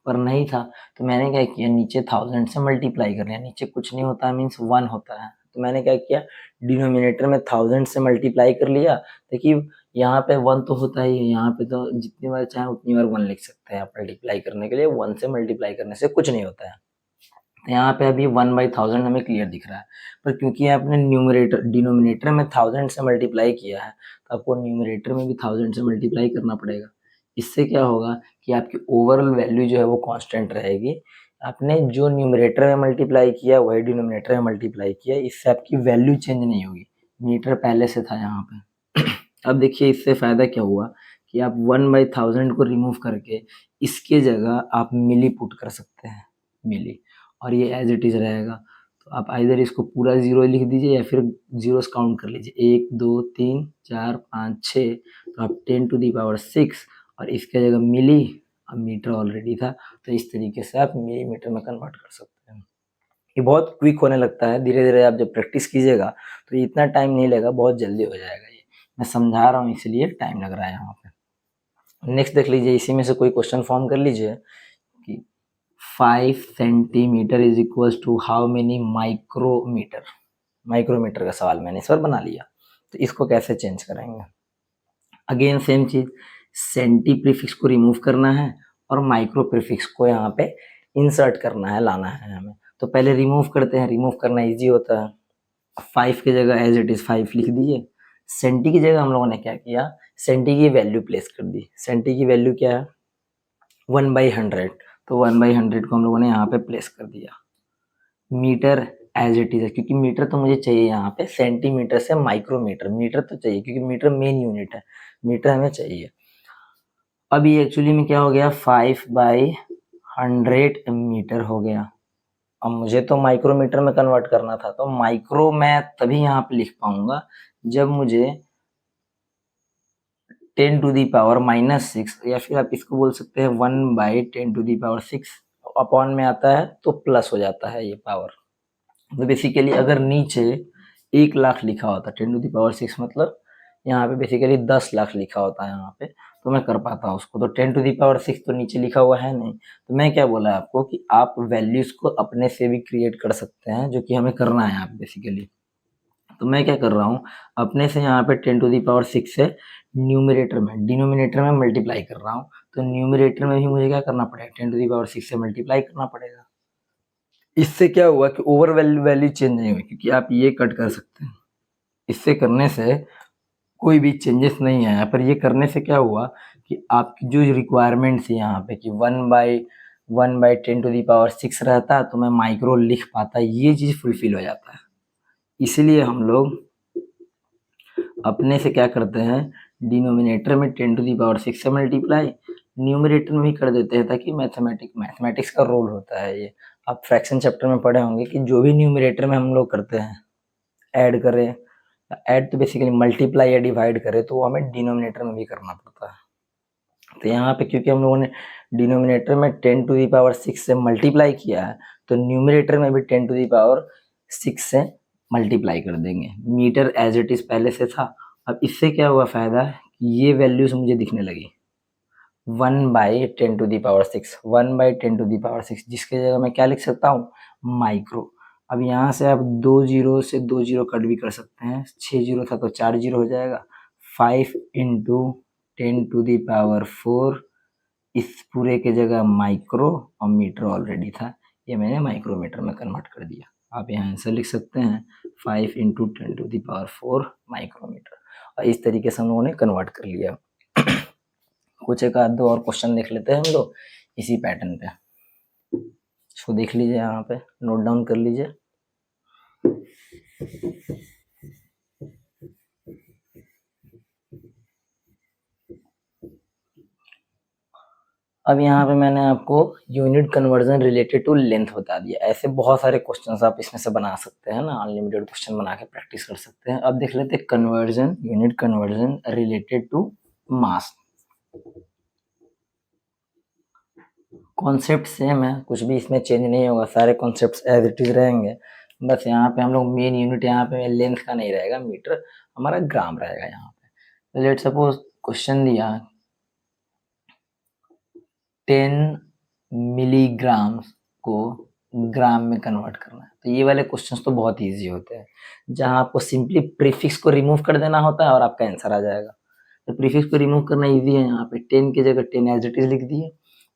पर नहीं था। तो मैंने क्या किया, नीचे 1000 से मल्टीप्लाई कर लिया। नीचे कुछ नहीं होता है मीन्स 1 होता है, तो मैंने क्या किया, डिनोमिनेटर में 1000 से मल्टीप्लाई कर लिया। देखिए यहाँ पे 1 तो होता ही है, यहाँ पे तो जितनी बार चाहे उतनी बार 1 लिख सकते हैं आप मल्टीप्लाई करने के लिए। 1 से मल्टीप्लाई करने से कुछ नहीं होता है। तो यहाँ पे अभी 1/1000 हमें क्लियर दिख रहा है, पर क्योंकि आपने न्यूमरेटर डिनोमिनेटर में 1000 से मल्टीप्लाई किया है, तो आपको न्यूमरेटर में भी 1000 से मल्टीप्लाई करना पड़ेगा। इससे क्या होगा कि आपकी ओवरऑल वैल्यू जो है वो कांस्टेंट रहेगी। आपने जो न्यूमरेटर में मल्टीप्लाई किया वही डिनोमिनेटर में मल्टीप्लाई किया, इससे आपकी वैल्यू चेंज नहीं होगी। मीटर पहले से था यहाँ पे। अब देखिए इससे फायदा क्या हुआ कि आप 1/1000 को रिमूव करके इसके जगह आप मिली पुट कर सकते हैं, मिली, और ये एज इट इज रहेगा। तो आप आइदर इसको पूरा जीरो लिख दीजिए या फिर जीरोस काउंट कर लीजिए, 1 2 3 4 5 6, तो आप 10⁻6, और इसके जगह मिली, अब मीटर ऑलरेडी था, तो इस तरीके से आप मिलीमीटर में कन्वर्ट कर सकते हैं। ये बहुत क्विक होने लगता है, धीरे धीरे आप जब प्रैक्टिस कीजिएगा तो इतना टाइम नहीं लगेगा, बहुत जल्दी हो जाएगा। ये मैं समझा रहा हूँ इसलिए टाइम लग रहा है यहाँ पे। नेक्स्ट देख लीजिए, इसी में से कोई क्वेश्चन फॉर्म कर लीजिए कि 5 centimetre is equal to how many micrometre. Micrometre का सवाल मैंने इस बार बना लिया, तो इसको कैसे चेंज करेंगे। अगेन सेम चीज, सेंटी प्रीफिक्स को रिमूव करना है और माइक्रो प्रीफिक्स को यहाँ पे इंसर्ट करना है, लाना है हमें। तो पहले रिमूव करते हैं, रिमूव करना इजी होता है। 5 की जगह एज इट इज 5 लिख दीजिए। सेंटी की जगह हम लोगों ने क्या किया, सेंटी की वैल्यू प्लेस कर दी। सेंटी की वैल्यू क्या है 1/100, तो 1/100 को हम लोगों ने यहाँ पे प्लेस कर दिया। मीटर एज इट इज है, क्योंकि मीटर तो मुझे चाहिए यहाँ पे सेंटीमीटर से माइक्रोमीटर, मीटर तो चाहिए क्योंकि मीटर मेन यूनिट है, मीटर हमें चाहिए। अब ये एक्चुअली में क्या हो गया 5/100 मीटर हो गया। अब मुझे तो माइक्रोमीटर में कन्वर्ट करना था, तो माइक्रो मैं तभी यहाँ पे लिख पाऊंगा जब मुझे 10⁻⁻6 या फिर आप इसको बोल सकते हैं 1/10⁻6 अपॉन में आता है तो प्लस हो जाता है ये पावर। तो बेसिकली अगर नीचे 1 लाख लिखा होता 10⁻6 मतलब यहाँ पे बेसिकली 10 लाख लिखा होता है यहाँ पे, तो मैं कर पाता उसको। तो 10⁻6 तो नीचे लिखा हुआ है नहीं, तो मैं क्या बोला आपको कि आप वैल्यूज को अपने से भी क्रिएट कर सकते हैं, जो कि हमें करना है आप बेसिकली। तो मैं क्या कर रहा हूँ, अपने से यहाँ पे 10⁻6 से न्यूमरेटर में डिनोमिनेटर में मल्टीप्लाई कर रहा हूँ, तो न्यूमरेटर में भी मुझे क्या करना पड़ेगा 10⁻6 से मल्टीप्लाई करना पड़ेगा। इससे क्या हुआ कि ओवर वैल्यू चेंज नहीं हुई, क्योंकि आप ये कट कर सकते हैं, इससे करने से कोई भी चेंजेस नहीं आया। पर ये करने से क्या हुआ कि आपकी जो रिक्वायरमेंट थी यहाँ पे कि 1/10⁻6 रहता तो मैं माइक्रो लिख पाता, ये चीज़ फुलफिल हो जाता है। इसीलिए हम लोग अपने से क्या करते हैं, डिनोमिनेटर में 10⁻6 से मल्टीप्लाई, न्यूमरेटर में भी कर देते हैं, ताकि मैथमेटिक्स का रोल होता है ये। आप फ्रैक्शन चैप्टर में पढ़े होंगे कि जो भी न्यूमरेटर में हम लोग करते हैं, ऐड करें, ऐड तो बेसिकली मल्टीप्लाई या डिवाइड करें, तो वो हमें डिनोमिनेटर में भी करना पड़ता है। तो यहाँ पे क्योंकि हम लोगों ने डिनोमिनेटर में 10⁻6 से मल्टीप्लाई किया है, तो न्यूमरेटर में भी 10⁻6 से मल्टीप्लाई कर देंगे। मीटर एज इट इज पहले से था। अब इससे क्या हुआ फायदा, ये वैल्यूज मुझे दिखने लगी 1/10⁻6, 1/10⁻6, जिसके जगह मैं क्या लिख सकता हूँ, माइक्रो। अब यहाँ से आप 2 जीरो से 2 जीरो कट भी कर सकते हैं, 6 जीरो था तो 4 जीरो हो जाएगा। 5×10⁻4, इस पूरे के जगह माइक्रो और मीटर ऑलरेडी था, ये मैंने माइक्रोमीटर में कन्वर्ट कर दिया। आप यहाँ आंसर लिख सकते हैं 5×10⁻4 माइक्रोमीटर। और इस तरीके से हम लोगों ने कन्वर्ट कर लिया। कुछ एक आध दो और क्वेश्चन देख लेते हैं हम लोग इसी पैटर्न पे। इसको देख लीजिए, यहाँ पे नोट डाउन कर लीजिए। अब यहाँ पे मैंने आपको unit conversion related to length बता दिया। ऐसे बहुत सारे क्वेश्चंस आप इसमें से बना सकते हैं ना, अनलिमिटेड क्वेश्चन बना के प्रैक्टिस कर सकते हैं। अब देख लेते हैं conversion, unit conversion related to mass. Concept same है, कुछ भी इसमें चेंज नहीं होगा, सारे कॉन्सेप्ट्स एज इट इज रहेंगे। बस यहाँ पे हम लोग मेन यूनिट यहाँ पे लेंथ का नहीं रहेगा मीटर, हमारा ग्राम रहेगा यहाँ पे। लेट सपोज क्वेश्चन दिया 10 मिलीग्राम को ग्राम में कन्वर्ट करना है, तो ये वाले क्वेश्चंस तो बहुत इजी होते हैं, जहां आपको सिंपली प्रीफिक्स को रिमूव कर देना होता है और आपका आंसर आ जाएगा। तो प्रीफिक्स को रिमूव करना इजी है, यहाँ पे 10 की जगह 10 एज इट इज लिख दिए।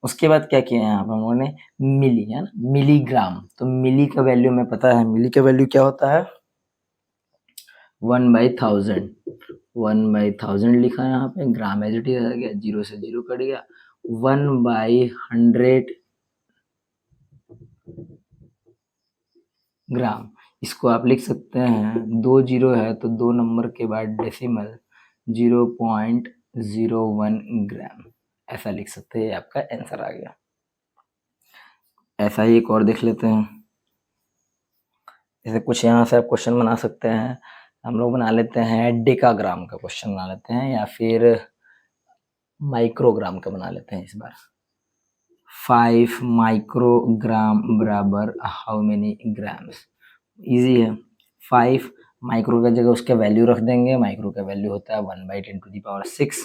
उसके बाद क्या किया यहाँ पे हम लोगों ने, मिली है ना, मिलीग्राम, तो मिली का वैल्यू हमें पता है, मिली का वैल्यू क्या होता है 1/1000, 1/1000 लिखा यहाँ पे, ग्राम एज इट इज आ गया, 0 से 0 कट गया, 1/100 ग्राम। इसको आप लिख सकते हैं, 2 जीरो है तो 2 नंबर के बाद डेसिमल 0.01 ग्राम, ऐसा लिख सकते हैं, आपका आंसर आ गया। ऐसा ही एक और देख लेते हैं, जैसे कुछ यहाँ से आप क्वेश्चन बना सकते हैं। हम लोग बना लेते हैं डेकाग्राम का क्वेश्चन बना लेते हैं, या फिर माइक्रोग्राम का बना लेते हैं इस बार। 5 माइक्रोग्राम बराबर हाउ मेनी ग्राम्स। इजी है, 5 माइक्रो का जगह उसका वैल्यू रख देंगे, माइक्रो का वैल्यू होता है 1/10⁻6।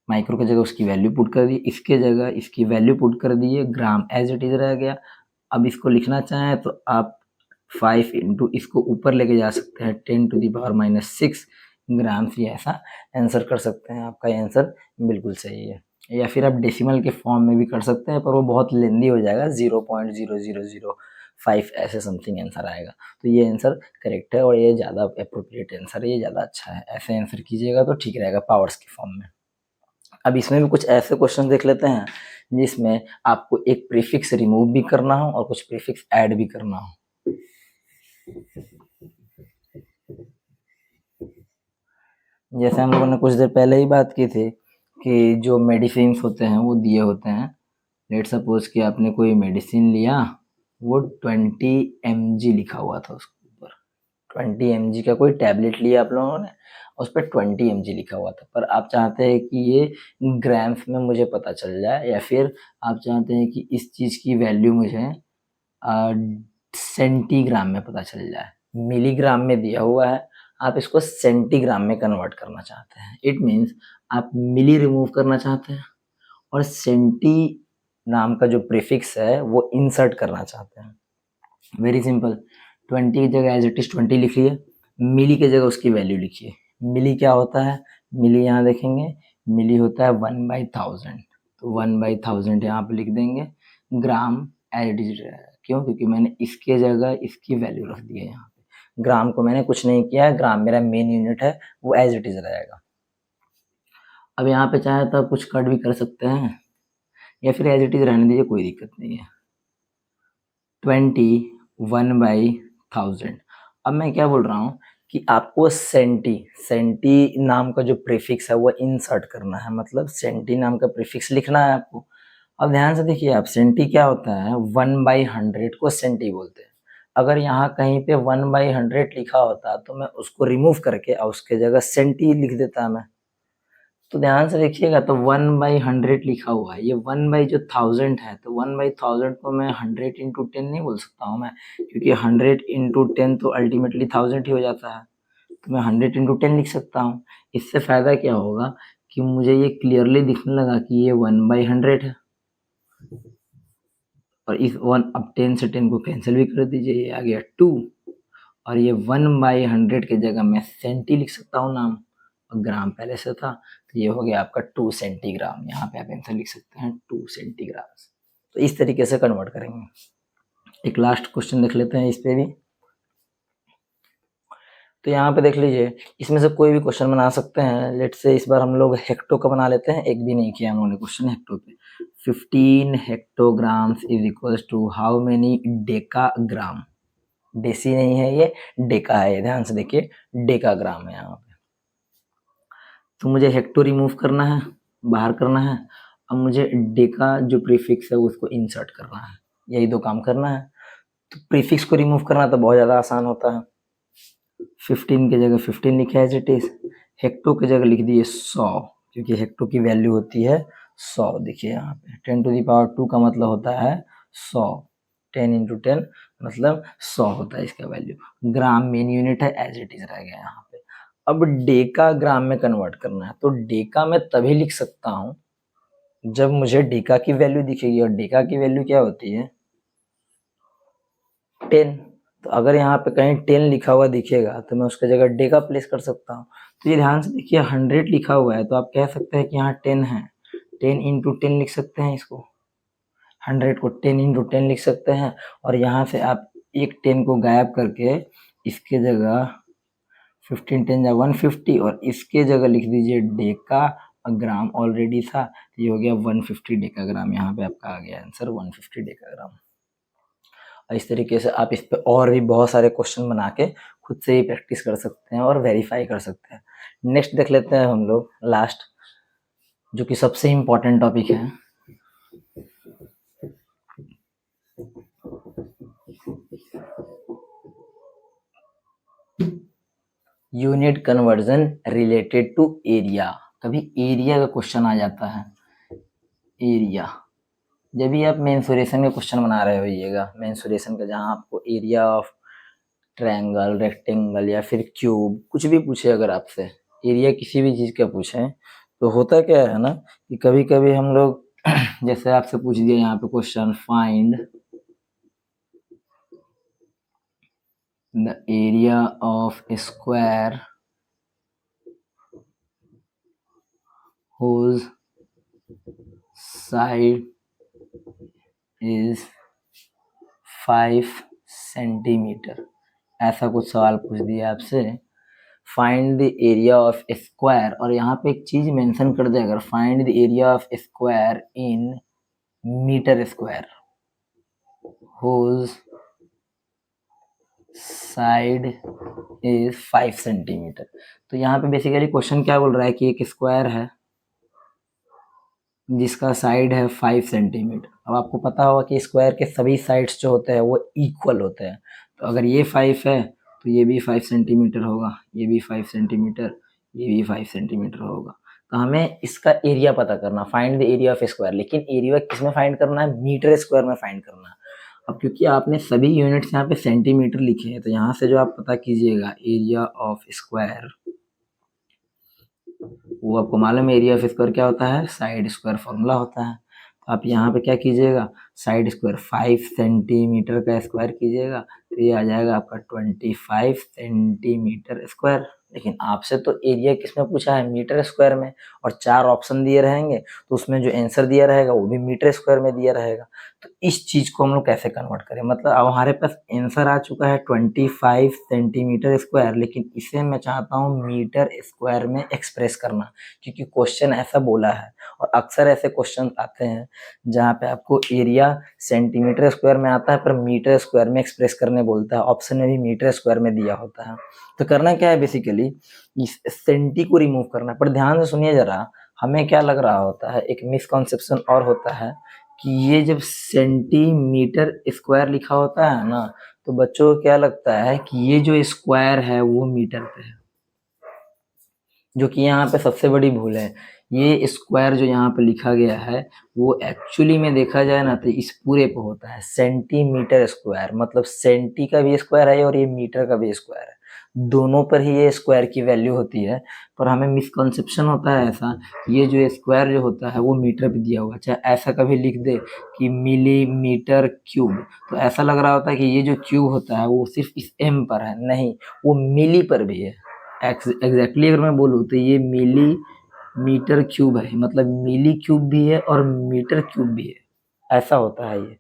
माइक्रो की जगह उसकी वैल्यू पुट कर दी, इसके जगह इसकी वैल्यू पुट कर दिए, ग्राम एज इट इज रह गया। अब इसको लिखना चाहें तो आप 5 इंटू इसको ऊपर लेके जा सकते हैं 10⁻6 ग्राम, से ऐसा आंसर कर सकते हैं। आपका आंसर बिल्कुल सही है। या फिर आप डेसिमल के फॉर्म में भी कर सकते हैं, पर वो बहुत लेंदी हो जाएगा, 0.0005 ऐसे समथिंग आंसर आएगा। तो ये आंसर करेक्ट है और ये ज़्यादा अप्रोप्रिएट आंसर है, ये ज़्यादा अच्छा है। ऐसे आंसर कीजिएगा तो ठीक रहेगा पावर्स के फॉर्म में। अब इसमें भी कुछ ऐसे क्वेश्चन देख लेते हैं जिसमें आपको एक प्रीफिक्स रिमूव भी करना हो और कुछ प्रीफिक्स ऐड भी करना हो। जैसे हम लोगों ने कुछ देर पहले ही बात की थी कि जो मेडिसिन होते हैं वो दिए होते हैं। लेट सपोज कि आपने कोई मेडिसिन लिया, वो 20 mg लिखा हुआ था उसके ऊपर। 20 mg का कोई टैबलेट लिया आप लोगों ने, उस पर 20 mg लिखा हुआ था, पर आप चाहते हैं कि ये ग्राम्स में मुझे पता चल जाए, या फिर आप चाहते हैं कि इस चीज़ की वैल्यू मुझे सेंटीग्राम में पता चल जाए। मिलीग्राम में दिया हुआ है, आप इसको सेंटीग्राम में कन्वर्ट करना चाहते हैं। इट मीन्स आप मिली रिमूव करना चाहते हैं और सेंटी नाम का जो प्रीफिक्स है वो इंसर्ट करना चाहते हैं। वेरी सिंपल, 20 की जगह एज इट इज 20 लिख लिए, मिली की जगह उसकी वैल्यू लिखिए। मिली क्या होता है, मिली यहाँ देखेंगे, मिली होता है 1/1000, तो 1/1000 यहाँ पे लिख देंगे। ग्राम एज इट इज, क्यों? क्योंकि मैंने इसके जगह इसकी वैल्यू रख दी है यहाँ पे। ग्राम को मैंने कुछ नहीं किया है, ग्राम मेरा मेन यूनिट है, वो एज इट इज रहेगा। अब यहाँ पे चाहे तो आप कुछ कट भी कर सकते हैं, या फिर एज इट इज रहने दीजिए, कोई दिक्कत नहीं है। 20 1/1000। अब मैं क्या बोल रहा हूँ कि आपको सेंटी नाम का जो प्रीफिक्स है वो इंसर्ट करना है, मतलब सेंटी नाम का प्रीफिक्स लिखना है आपको। अब ध्यान से देखिए आप, सेंटी क्या होता है, 1/100 को सेंटी बोलते हैं। अगर यहाँ कहीं पे 1/100 लिखा होता तो मैं उसको रिमूव करके और उसके जगह सेंटी लिख देता मैं। तो ध्यान से देखिएगा, तो 1/100 लिखा हुआ है, ये 1/1000 है, तो 1/1000 को मैं 100 × 10 नहीं बोल सकता हूँ मैं, क्योंकि 100 × 10 तो अल्टीमेटली 1000 ही हो जाता है। तो मैं 100 × 10 लिख सकता हूँ। इससे फायदा क्या होगा कि मुझे ये क्लियरली दिखने लगा कि ये 1/100 है। और इस 1, अब 10 से 10 को कैंसिल भी कर दीजिए, ये आ गया 2। और ये 1/100 की जगह मैं सेंटी लिख सकता हूँ नाम, और ग्राम पहले से था, तो ये हो गया आपका 2 सेंटीग्राम। यहाँ पे आप आंसर लिख सकते हैं 2 सेंटीग्राम। तो इस तरीके से कन्वर्ट करेंगे। एक लास्ट क्वेश्चन देख लेते हैं इस पे भी। तो यहाँ पे देख लीजिए, इसमें से कोई भी क्वेश्चन बना सकते हैं। लेट से इस बार हम लोग हेक्टो का बना लेते हैं, एक भी नहीं किया हम लोगों ने क्वेश्चन हेक्टो पे। 15 hectograms is equals to how many decagram. Deci नहीं है ये, डेका है, ध्यान से देखिए, डेकाग्राम है यहाँ पे। तो मुझे हेक्टो रिमूव करना है, बाहर करना है। अब मुझे डेका जो प्रीफिक्स है उसको इंसर्ट करना है, यही दो काम करना है। तो प्रीफिक्स को रिमूव करना तो बहुत ज़्यादा आसान होता है। 15 की जगह 15 लिखे एज इट इज, हेक्टो की जगह लिख दिए 100, क्योंकि हेक्टो की वैल्यू होती है 100। देखिए यहाँ पे 10⁻² का मतलब होता है 100, 10 × 10 मतलब 100 होता है इसका वैल्यू। ग्राम मेन यूनिट है, एज इट इज रह गया यहाँ पे। अब डेका ग्राम में कन्वर्ट करना है, तो डेका में तभी लिख सकता हूँ जब मुझे डेका की वैल्यू दिखेगी, और डेका की वैल्यू क्या होती है, 10। तो अगर यहाँ पे कहीं 10 लिखा हुआ दिखेगा तो मैं उसके जगह डेका प्लेस कर सकता हूँ। तो ये ध्यान से देखिए, 100 लिखा हुआ है तो आप कह सकते हैं कि यहाँ 10 है, 10 × 10 लिख सकते हैं इसको। 100 को 10 × 10 लिख सकते हैं, और यहाँ से आप एक 10 को गायब करके इसके जगह 15 10 × 150, और इसके जगह लिख दीजिए डेका ग्राम, ऑलरेडी था, तो ये हो गया 150 डेकाग्राम। यहाँ पे आपका आ गया आंसर 150 डेकाग्राम। और इस तरीके से आप इस पे और भी बहुत सारे क्वेश्चन बना के खुद से ही प्रैक्टिस कर सकते हैं और वेरीफाई कर सकते हैं। नेक्स्ट देख लेते हैं हम लोग लास्ट, जो कि सबसे इम्पोर्टेंट टॉपिक है, unit conversion related to area. कभी एरिया का क्वेश्चन आ जाता है। एरिया, जब भी आप मेंसुरेशन का क्वेश्चन बना रहे होइएगा, मेंसुरेशन का, जहाँ आपको एरिया ऑफ ट्रायंगल, रेक्टेंगल या फिर क्यूब कुछ भी पूछे, अगर आपसे एरिया किसी भी चीज़ का पूछे, तो होता क्या है ना कि कभी कभी हम लोग जैसे आपसे पूछ दिया यहाँ पे question, find the area of square whose side is 5 centimetre. ऐसा कुछ सवाल पूछ दिया आपसे, find the area of square, और यहाँ पे एक चीज मेंशन कर दे अगर, find the area of square in metre square whose side is 5 centimetre. तो यहाँ पे बेसिकली क्वेश्चन क्या बोल रहा है कि एक स्क्वायर है जिसका साइड है 5 सेंटीमीटर। अब आपको पता होगा कि स्क्वायर के सभी साइड्स जो होते हैं वो इक्वल होते हैं, तो अगर ये 5 है तो ये भी 5 सेंटीमीटर होगा, ये भी 5 सेंटीमीटर, ये भी 5 सेंटीमीटर होगा। तो हमें इसका एरिया पता करना, find the area of square, लेकिन एरिया किस में फाइंड करना है, मीटर स्क्वायर में फाइंड करना है। अब क्योंकि आपने सभी यूनिट्स यहाँ पे सेंटीमीटर लिखे हैं, तो यहाँ से जो आप पता कीजिएगा एरिया ऑफ स्क्वायर, वो आपको मालूम है एरिया ऑफ स्क्वायर क्या होता है, साइड स्क्वायर फॉर्मूला होता है। तो आप यहाँ पे क्या कीजिएगा, साइड स्क्वायर 5 सेंटीमीटर का स्क्वायर कीजिएगा, तो ये आ जाएगा आपका 25 सेंटीमीटर स्क्वायर। लेकिन आपसे तो एरिया किसमें पूछा है, मीटर स्क्वायर में, और 4 ऑप्शन दिए रहेंगे तो उसमें जो आंसर दिया रहेगा वो भी मीटर स्क्वायर में दिया रहेगा। तो इस चीज को हम लोग कैसे कन्वर्ट करें, मतलब अब हमारे पास आंसर आ चुका है 25 सेंटीमीटर स्क्वायर, लेकिन इसे मैं चाहता हूँ मीटर स्क्वायर में एक्सप्रेस करना, क्योंकि क्वेश्चन ऐसा बोला है। और अक्सर ऐसे क्वेश्चन आते हैं जहाँ पे आपको एरिया सेंटीमीटर स्क्वायर में आता है पर मीटर स्क्वायर में एक्सप्रेस करने बोलता है, ऑप्शन में भी मीटर स्क्वायर में दिया होता है। तो करना क्या है, बेसिकली इस सेंटी को रिमूव करना है। पर ध्यान से सुनिए जरा, हमें क्या लग रहा होता है, एक मिसकॉन्सेप्शन और होता है कि ये जब सेंटीमीटर स्क्वायर लिखा होता है ना, तो बच्चों को क्या लगता है कि ये जो स्क्वायर है वो मीटर पे है, जो कि यहाँ पे सबसे बड़ी भूल है। ये स्क्वायर जो यहाँ पे लिखा गया है वो एक्चुअली में देखा जाए ना तो इस पूरे पे होता है सेंटीमीटर स्क्वायर, मतलब सेंटी का भी स्क्वायर है और ये मीटर का भी स्क्वायर है, दोनों पर ही ये स्क्वायर की वैल्यू होती है। पर हमें मिसकंसेप्शन होता है ऐसा, ये जो स्क्वायर जो होता है वो मीटर पे दिया हुआ, चाहे ऐसा कभी लिख दे कि मिलीमीटर क्यूब, तो ऐसा लग रहा होता है कि ये जो क्यूब होता है वो सिर्फ इस एम पर है, नहीं, वो मिली पर भी है। एग्जैक्टली अगर मैं बोलूँ तो ये मिली मीटर क्यूब है, मतलब मिली क्यूब भी है और मीटर क्यूब भी है, ऐसा होता है ये।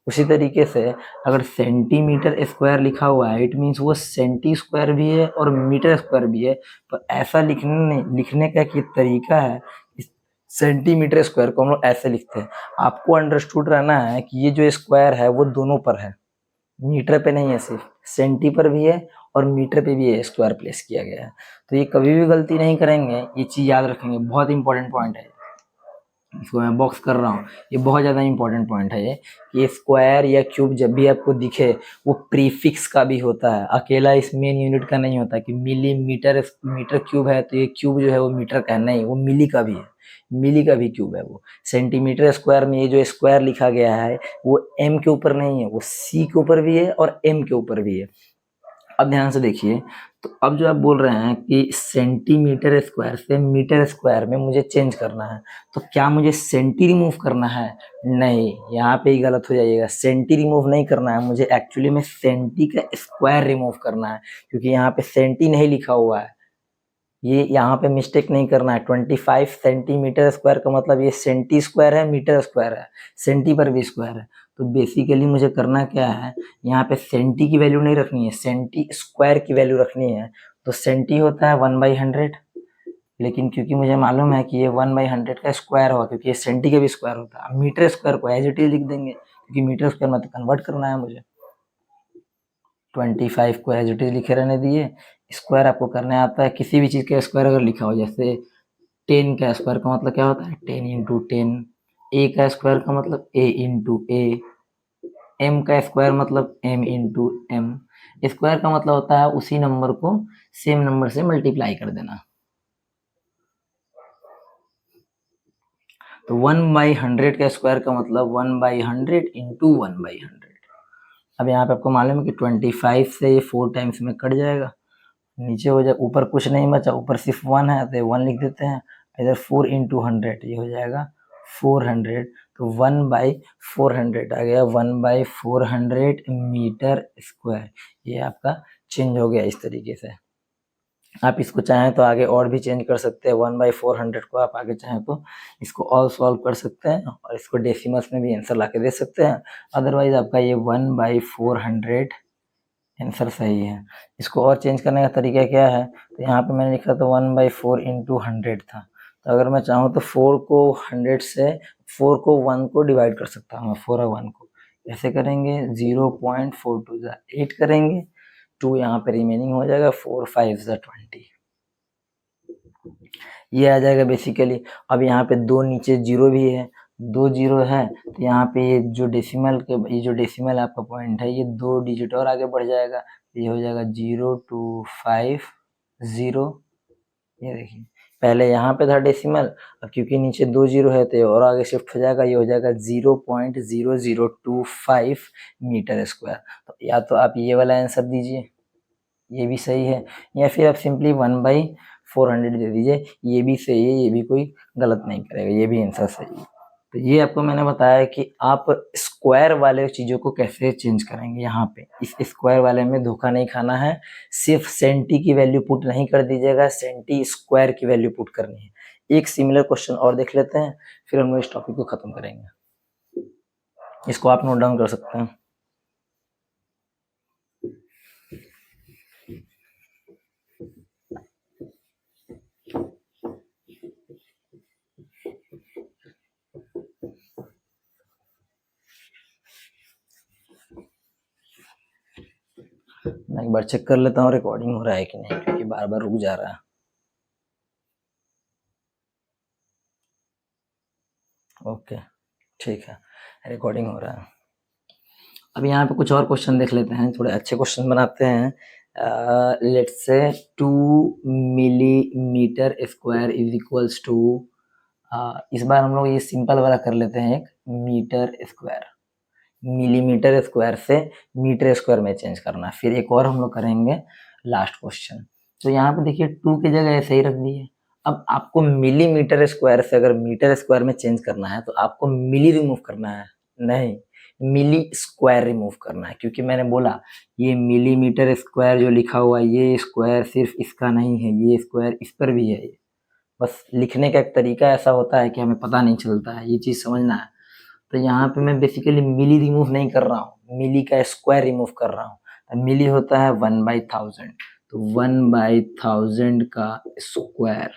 उसी तरीके से अगर सेंटीमीटर स्क्वायर लिखा हुआ है इट मीन्स वो सेंटी स्क्वायर भी है और मीटर स्क्वायर भी है, पर ऐसा लिखने का एक तरीका है, सेंटीमीटर स्क्वायर को हम लोग ऐसे लिखते हैं। आपको अंडरस्टूड रहना है कि ये जो स्क्वायर है वो दोनों पर है, मीटर पे नहीं है, सिर्फ सेंटी पर भी है और मीटर पे भी है, स्क्वायर प्लेस किया गया है। तो ये कभी भी गलती नहीं करेंगे, ये चीज याद रखेंगे, बहुत इंपॉर्टेंट पॉइंट है। इसको मैं बॉक्स कर रहा हूँ, ये बहुत ज़्यादा इंपॉर्टेंट पॉइंट है ये स्क्वायर या क्यूब जब भी आपको दिखे वो प्रीफिक्स का भी होता है, अकेला इस मेन यूनिट का नहीं होता कि मिलीमीटर मीटर क्यूब है तो ये क्यूब जो है वो मीटर का है, नहीं, वो मिली का भी है, मिली का भी क्यूब है वो। सेंटीमीटर स्क्वायर में ये जो स्क्वायर लिखा गया है वो एम के ऊपर नहीं है, वो सी के ऊपर भी है और एम के ऊपर भी है। अब ध्यान से देखिए, तो अब जो आप बोल रहे हैं कि सेंटीमीटर स्क्वायर से मीटर स्क्वायर में मुझे चेंज करना है, तो क्या मुझे सेंटी रिमूव करना है, नहीं, यहाँ पे ही गलत हो जाइएगा, सेंटी रिमूव नहीं करना है मुझे, एक्चुअली में सेंटी का स्क्वायर रिमूव करना है, क्योंकि यहाँ पे सेंटी नहीं लिखा हुआ है, ये यहाँ पे मिस्टेक नहीं करना है। 25 सेंटीमीटर स्क्वायर का मतलब ये सेंटी स्क्वायर है, मीटर स्क्वायर है, सेंटी पर भी स्क्वायर है। तो बेसिकली मुझे करना क्या है, यहाँ पे सेंटी की वैल्यू नहीं रखनी है, सेंटी स्क्वायर की वैल्यू रखनी है। तो सेंटी होता है 1/100, लेकिन क्योंकि मुझे मालूम है कि ये 1/100 का स्क्वायर होगा, क्योंकि ये सेंटी का भी स्क्वायर होता है, मीटर स्क्वायर को एज इट इज लिख देंगे, क्योंकि मीटर स्क्वायर में तो कन्वर्ट करना है मुझे। 25 को एज इट इज लिखे रहने दिए, स्क्वायर आपको करने आता है, किसी भी चीज़ का स्क्वायर अगर लिखा हो, जैसे 10 का स्क्वायर का मतलब क्या होता है 10 इंटू 10, ए का स्क्वायर का मतलब ए इंटू ए, एम का स्क्वायर मतलब एम इंटू एम। स्क्वायर का मतलब होता है उसी नंबर को सेम नंबर से मल्टीप्लाई कर देना। तो 1/100 का स्क्वायर का मतलब 1/100 इंटू 1/100। अब यहाँ पे आपको मालूम है कि 25 से ये 4 टाइम्स में कट जाएगा, नीचे हो जाए, ऊपर कुछ नहीं बचा, ऊपर सिर्फ 1 है तो 1 लिख देते हैं, इधर 4 इंटू 100 ये हो जाएगा 400, तो 1/400 आ गया, 1/400 मीटर स्क्वायर, ये आपका चेंज हो गया। इस तरीके से आप इसको चाहें तो आगे और भी चेंज कर सकते हैं, 1/400 को आप आगे चाहें तो इसको और सॉल्व कर सकते हैं और इसको डेसिमल्स में भी आंसर ला के दे सकते हैं। अदरवाइज आपका ये 1/400 आंसर सही है। इसको और चेंज करने का तरीका क्या है, तो यहाँ पे मैंने लिखा था 1/4 इंटू 100 था, तो अगर मैं चाहूँ तो 4 को 100 से 4 को 1 को डिवाइड कर सकता हूँ, 4 और 1 को ऐसे करेंगे 0.42 जा 8 करेंगे, 2 यहाँ पे रिमेनिंग हो जाएगा, 4 5 जा 20, ये आ जाएगा बेसिकली। अब यहाँ पे दो नीचे जीरो भी है, दो जीरो है तो यहाँ पे ये जो डेसिमल के ये जो डेसिमल आपका पॉइंट है ये दो डिजिट और आगे बढ़ जाएगा, ये हो जाएगा 025 0। ये देखिए पहले यहाँ पे था डेसिमल, अब क्योंकि नीचे दो जीरो है तो ये और आगे शिफ्ट हो जाएगा, ये हो जाएगा 0.0025 मीटर स्क्वायर। तो या तो आप ये वाला आंसर दीजिए, ये भी सही है, या फिर आप सिंपली 1/400 दे दीजिए, ये भी सही है, ये भी कोई गलत नहीं करेगा, ये भी आंसर सही है। तो ये आपको मैंने बताया कि आप स्क्वायर वाले चीज़ों को कैसे चेंज करेंगे। यहाँ पे इस स्क्वायर वाले में धोखा नहीं खाना है, सिर्फ सेंटी की वैल्यू पुट नहीं कर दीजिएगा, सेंटी स्क्वायर की वैल्यू पुट करनी है। एक सिमिलर क्वेश्चन और देख लेते हैं, फिर हम लोग इस टॉपिक को खत्म करेंगे। इसको आप नोट डाउन कर सकते हैं। मैं एक बार चेक कर लेता हूँ रिकॉर्डिंग हो रहा है कि नहीं, क्योंकि बार बार रुक जा रहा है। ओके ठीक है, रिकॉर्डिंग हो रहा है। अब यहाँ पे कुछ और क्वेश्चन देख लेते हैं, थोड़े अच्छे क्वेश्चन बनाते हैं। Let's say 2 millimetre square is equals to, इस बार हम लोग ये सिंपल वाला कर लेते हैं, एक मीटर स्क्वायर, मिलीमीटर स्क्वायर से मीटर स्क्वायर में चेंज करना है। फिर एक और हम लोग करेंगे लास्ट क्वेश्चन। तो यहाँ पे देखिए 2 की जगह ऐसे ही रख दिए। अब आपको मिलीमीटर स्क्वायर से अगर मीटर स्क्वायर में चेंज करना है तो आपको मिली रिमूव करना है, नहीं मिली स्क्वायर रिमूव करना है, क्योंकि मैंने बोला ये मिलीमीटर स्क्वायर जो लिखा हुआ है ये स्क्वायर सिर्फ इसका नहीं है, ये स्क्वायर इस पर भी है। ये बस लिखने का एक तरीका ऐसा होता है कि हमें पता नहीं चलता है, ये चीज़ समझना है। तो यहाँ पे मैं बेसिकली मिली रिमूव नहीं कर रहा हूँ, मिली का स्क्वायर रिमूव कर रहा हूँ। तो मिली होता है 1/1000, तो 1/1000 का स्क्वायर,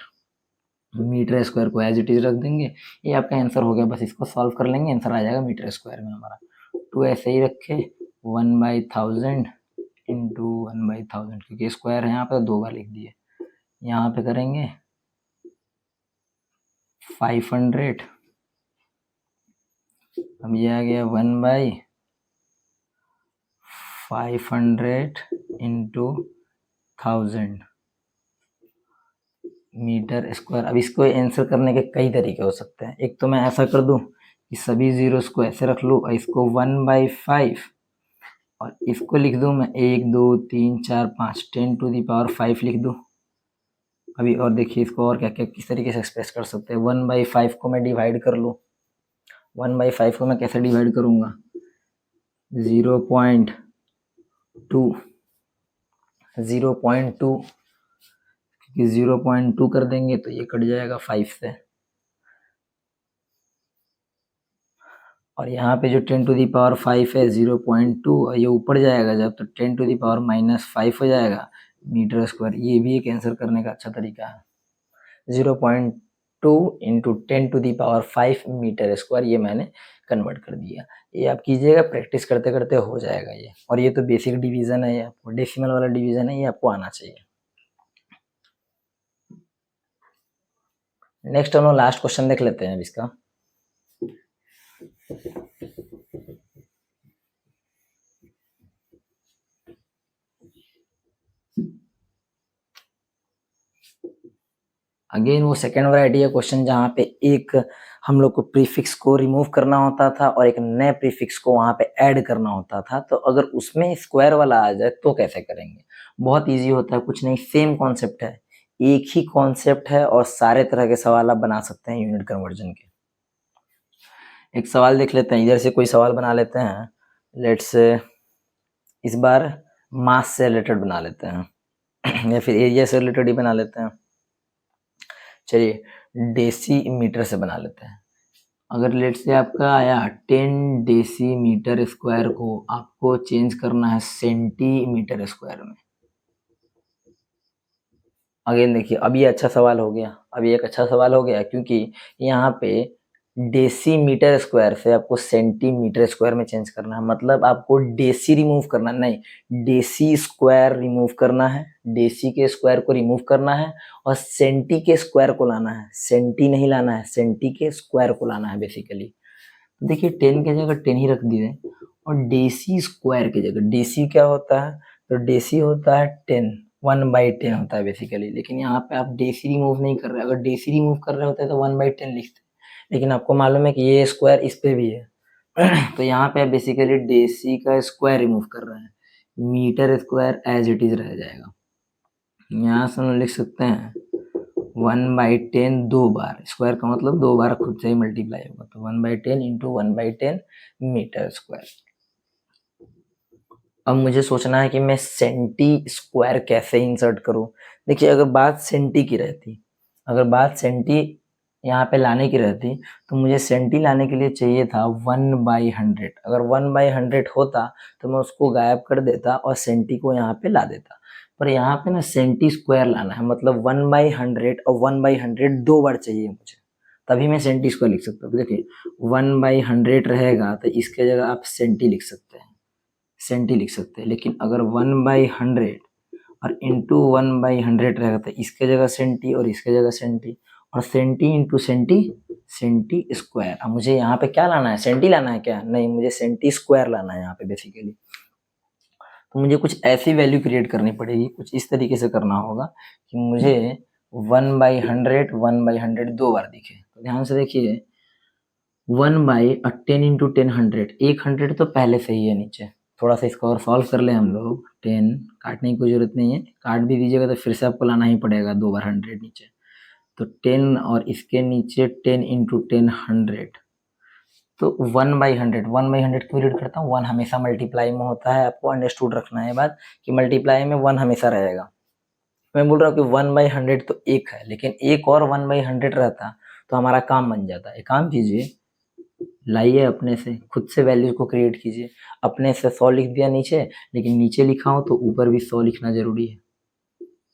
मीटर स्क्वायर को एज इट इज रख देंगे। ये आपका आंसर हो गया, बस इसको सॉल्व कर लेंगे, आंसर आ जाएगा मीटर स्क्वायर में हमारा। टू ऐसे ही रखे 1/1000 इंटू 1/1000, क्योंकि स्क्वायर है यहाँ पे दो बार लिख दिए। यहाँ पे करेंगे 500, अब ये आ गया 1/500 इंटू 1000 मीटर स्क्वायर। अब इसको आंसर करने के कई तरीके हो सकते हैं। एक तो मैं ऐसा कर दूं कि सभी जीरोस को ऐसे रख लूँ और इसको 1/5 और इसको लिख दूं मैं 1 2 3 4 5 10⁵ लिख दूं। अभी और देखिए इसको और क्या क्या किस तरीके से एक्सप्रेस कर सकते हैं। 1/5 को मैं डिवाइड कर लूँ, 1/5 को मैं कैसे डिवाइड करूँगा, 0.2 क्योंकि 0.2 कर देंगे तो ये कट जाएगा 5 से, और यहाँ पे जो 10⁵ है 0.2 और ये ऊपर जाएगा जब तो 10⁻⁻5 हो जाएगा मीटर स्क्वायर। ये भी एक आंसर करने का अच्छा तरीका है। 0.2 इंटू 10⁵ मीटर स्क्वायर ये मैंने कन्वर्ट कर दिया। ये आप कीजिएगा, प्रैक्टिस करते करते हो जाएगा ये। और ये तो बेसिक डिवीजन है, ये आपको डेसिमल वाला डिवीजन है, ये आपको आना चाहिए। नेक्स्ट हम लोग लास्ट क्वेश्चन देख लेते हैं अब इसका। अगेन वो सेकेंड वैरायटी है क्वेश्चन जहाँ पे एक हम लोग को प्रीफिक्स को रिमूव करना होता था और एक नए प्रीफिक्स को वहाँ पे ऐड करना होता था। तो अगर उसमें स्क्वायर वाला आ जाए तो कैसे करेंगे। बहुत इजी होता है, कुछ नहीं, सेम कॉन्सेप्ट है, एक ही कॉन्सेप्ट है और सारे तरह के सवाल आप बना सकते हैं यूनिट कन्वर्जन के। एक सवाल देख लेते हैं, इधर से कोई सवाल बना लेते हैं। लेट्स इस बार मास से रिलेटेड बना लेते हैं या फिर एरिया से रिलेटेड ही बना लेते हैं। चलिए डेसीमीटर से बना लेते हैं। अगर लेट से आपका आया 10 डेसीमीटर स्क्वायर को आपको चेंज करना है सेंटीमीटर स्क्वायर में। अगेन देखिए, अब ये अच्छा सवाल हो गया, अब ये एक अच्छा सवाल हो गया क्योंकि यहाँ पे डेसीमीटर स्क्वायर से आपको सेंटीमीटर स्क्वायर में चेंज करना है, मतलब आपको डेसी रिमूव करना नहीं, डेसी स्क्वायर रिमूव करना है, डेसी के स्क्वायर को रिमूव करना है और सेंटी के स्क्वायर को लाना है, सेंटी नहीं लाना है, सेंटी के स्क्वायर को लाना है बेसिकली। तो देखिए 10 की जगह 10 ही रख दिए और डेसी स्क्वायर की जगह, डेसी क्या होता है, तो डेसी होता है 10, 1/10 होता है बेसिकली, लेकिन यहाँ पे आप डेसी रिमूव नहीं कर रहे, अगर डेसी रिमूव कर रहे होते तो 1/10 लिखते, लेकिन आपको मालूम है कि ये स्क्वायर इस पे भी है तो यहाँ पे आप बेसिकली डेसी का स्क्वायर रिमूव कर रहे हैं, metre square as it is रह जाएगा। यहाँ से हम लिख सकते हैं 1/10 दो बार, स्क्वायर का मतलब दो बार खुद से ही मल्टीप्लाई होगा, तो 1/10 इंटू 1/10 मीटर स्क्वायर। अब मुझे सोचना है कि मैं सेंटी स्क्वायर कैसे इंसर्ट करूं। देखिए अगर बात सेंटी की रहती, अगर बात सेंटी यहाँ पे लाने की रहती तो मुझे सेंटी लाने के लिए चाहिए था 1/100, अगर 1/100 होता तो मैं उसको गायब कर देता और सेंटी को यहाँ पे ला देता, पर यहाँ पे ना सेंटी स्क्वायर लाना है, मतलब 1/100 और 1/100 दो बार चाहिए मुझे, तभी मैं सेंटी स्क्वायर लिख सकता हूँ। देखिए 1/100 रहेगा तो इसके जगह आप सेंटी लिख सकते हैं, सेंटी लिख सकते हैं, लेकिन अगर 1/100 और इंटू 1/100 रहेगा तो इसके जगह सेंटी और इसके जगह सेंटी, और centi into centi, centi square. अब मुझे यहाँ पे क्या लाना है, सेंटी लाना है क्या, नहीं मुझे सेंटी स्क्वायर लाना है यहाँ पे बेसिकली। तो मुझे कुछ ऐसी वैल्यू क्रिएट करनी पड़ेगी, कुछ इस तरीके से करना होगा कि मुझे 1/100 1/100 दो बार दिखे। तो ध्यान से देखिए 1/10 इंटू 10 100, एक 100 तो पहले से ही है नीचे, थोड़ा सा इसको और सॉल्व कर ले हम लोग। 10 काटने की कोई जरूरत नहीं है, काट भी दीजिएगा तो फिर से आपको लाना ही पड़ेगा दो बार 100 नीचे, तो 10 और इसके नीचे 10 इंटू 10 100, तो 1/100, 1/100 क्यों रीड करता हूँ, 1 हमेशा मल्टीप्लाई में होता है, आपको अंडरस्टूड रखना है बात कि मल्टीप्लाई में 1 हमेशा रहेगा। मैं बोल रहा हूँ कि 1/100 तो एक है, लेकिन एक और 1/100 रहता तो हमारा काम बन जाता। एक काम कीजिए, लाइए अपने से खुद से वैल्यूज को क्रिएट कीजिए। अपने से 100 लिख दिया नीचे, लेकिन नीचे लिखा हो तो ऊपर भी 100 लिखना जरूरी है,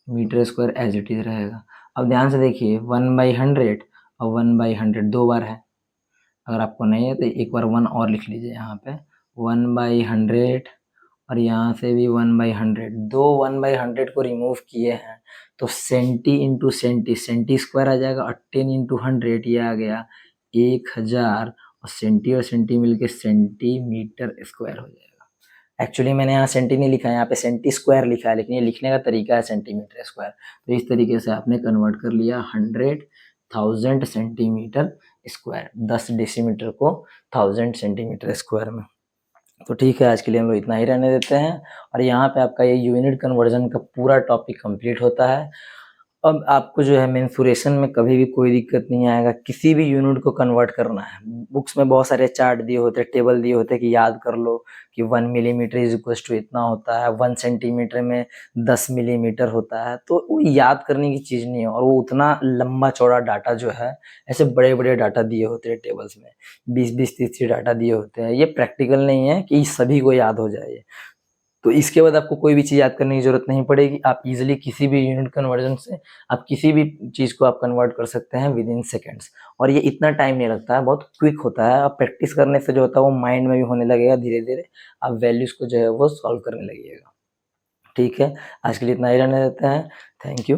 metre square as it is रहेगा। अब ध्यान से देखिए 1/100 और 1/100 दो बार है, अगर आपको नहीं है तो एक बार 1 और लिख लीजिए यहाँ पे 1/100 और यहाँ से भी 1/100, दो 1/100 को रिमूव किए हैं तो centi into centi, centi square आ जाएगा और 10 इंटू 100 ये आ गया 1000, और सेंटी मिलके सेंटीमीटर स्क्वायर हो जाएगा। एक्चुअली मैंने यहाँ सेंटी नहीं लिखा है, यहाँ पे सेंटी स्क्वायर लिखा है, लेकिन ये लिखने का तरीका है सेंटीमीटर स्क्वायर। तो इस तरीके से आपने कन्वर्ट कर लिया 100,000 सेंटीमीटर स्क्वायर, 10 डेसीमीटर को 1000 सेंटीमीटर स्क्वायर में। तो ठीक है, आज के लिए हम लोग इतना ही रहने देते हैं, और यहाँ पे आपका ये यूनिट कन्वर्जन का पूरा टॉपिक कंप्लीट होता है। अब आपको जो है मेंसुरेशन में कभी भी कोई दिक्कत नहीं आएगा, किसी भी यूनिट को कन्वर्ट करना है। बुक्स में बहुत सारे चार्ट दिए होते हैं, टेबल दिए होते हैं कि याद कर लो कि 1 मिलीमीटर इज इक्वल टू इतना होता है, 1 सेंटीमीटर में 10 मिलीमीटर होता है, तो वो याद करने की चीज़ नहीं है। और वो उतना लंबा चौड़ा डाटा जो है, ऐसे बड़े बड़े डाटा दिए होते हैं टेबल्स में, 20-20 30 डाटा दिए होते हैं, ये प्रैक्टिकल नहीं है कि सभी को याद हो जाए। तो इसके बाद आपको कोई भी चीज़ याद करने की ज़रूरत नहीं पड़ेगी, आप इजीली किसी भी यूनिट कन्वर्जन से आप किसी भी चीज़ को आप कन्वर्ट कर सकते हैं विद इन सेकेंड्स, और ये इतना टाइम नहीं लगता है, बहुत क्विक होता है। आप प्रैक्टिस करने से जो होता है वो माइंड में भी होने लगेगा, धीरे धीरे आप वैल्यूज़ को जो है वो सॉल्व करने लगिएगा। ठीक है, आज के लिए इतना ही रहने देते हैं। Thank you.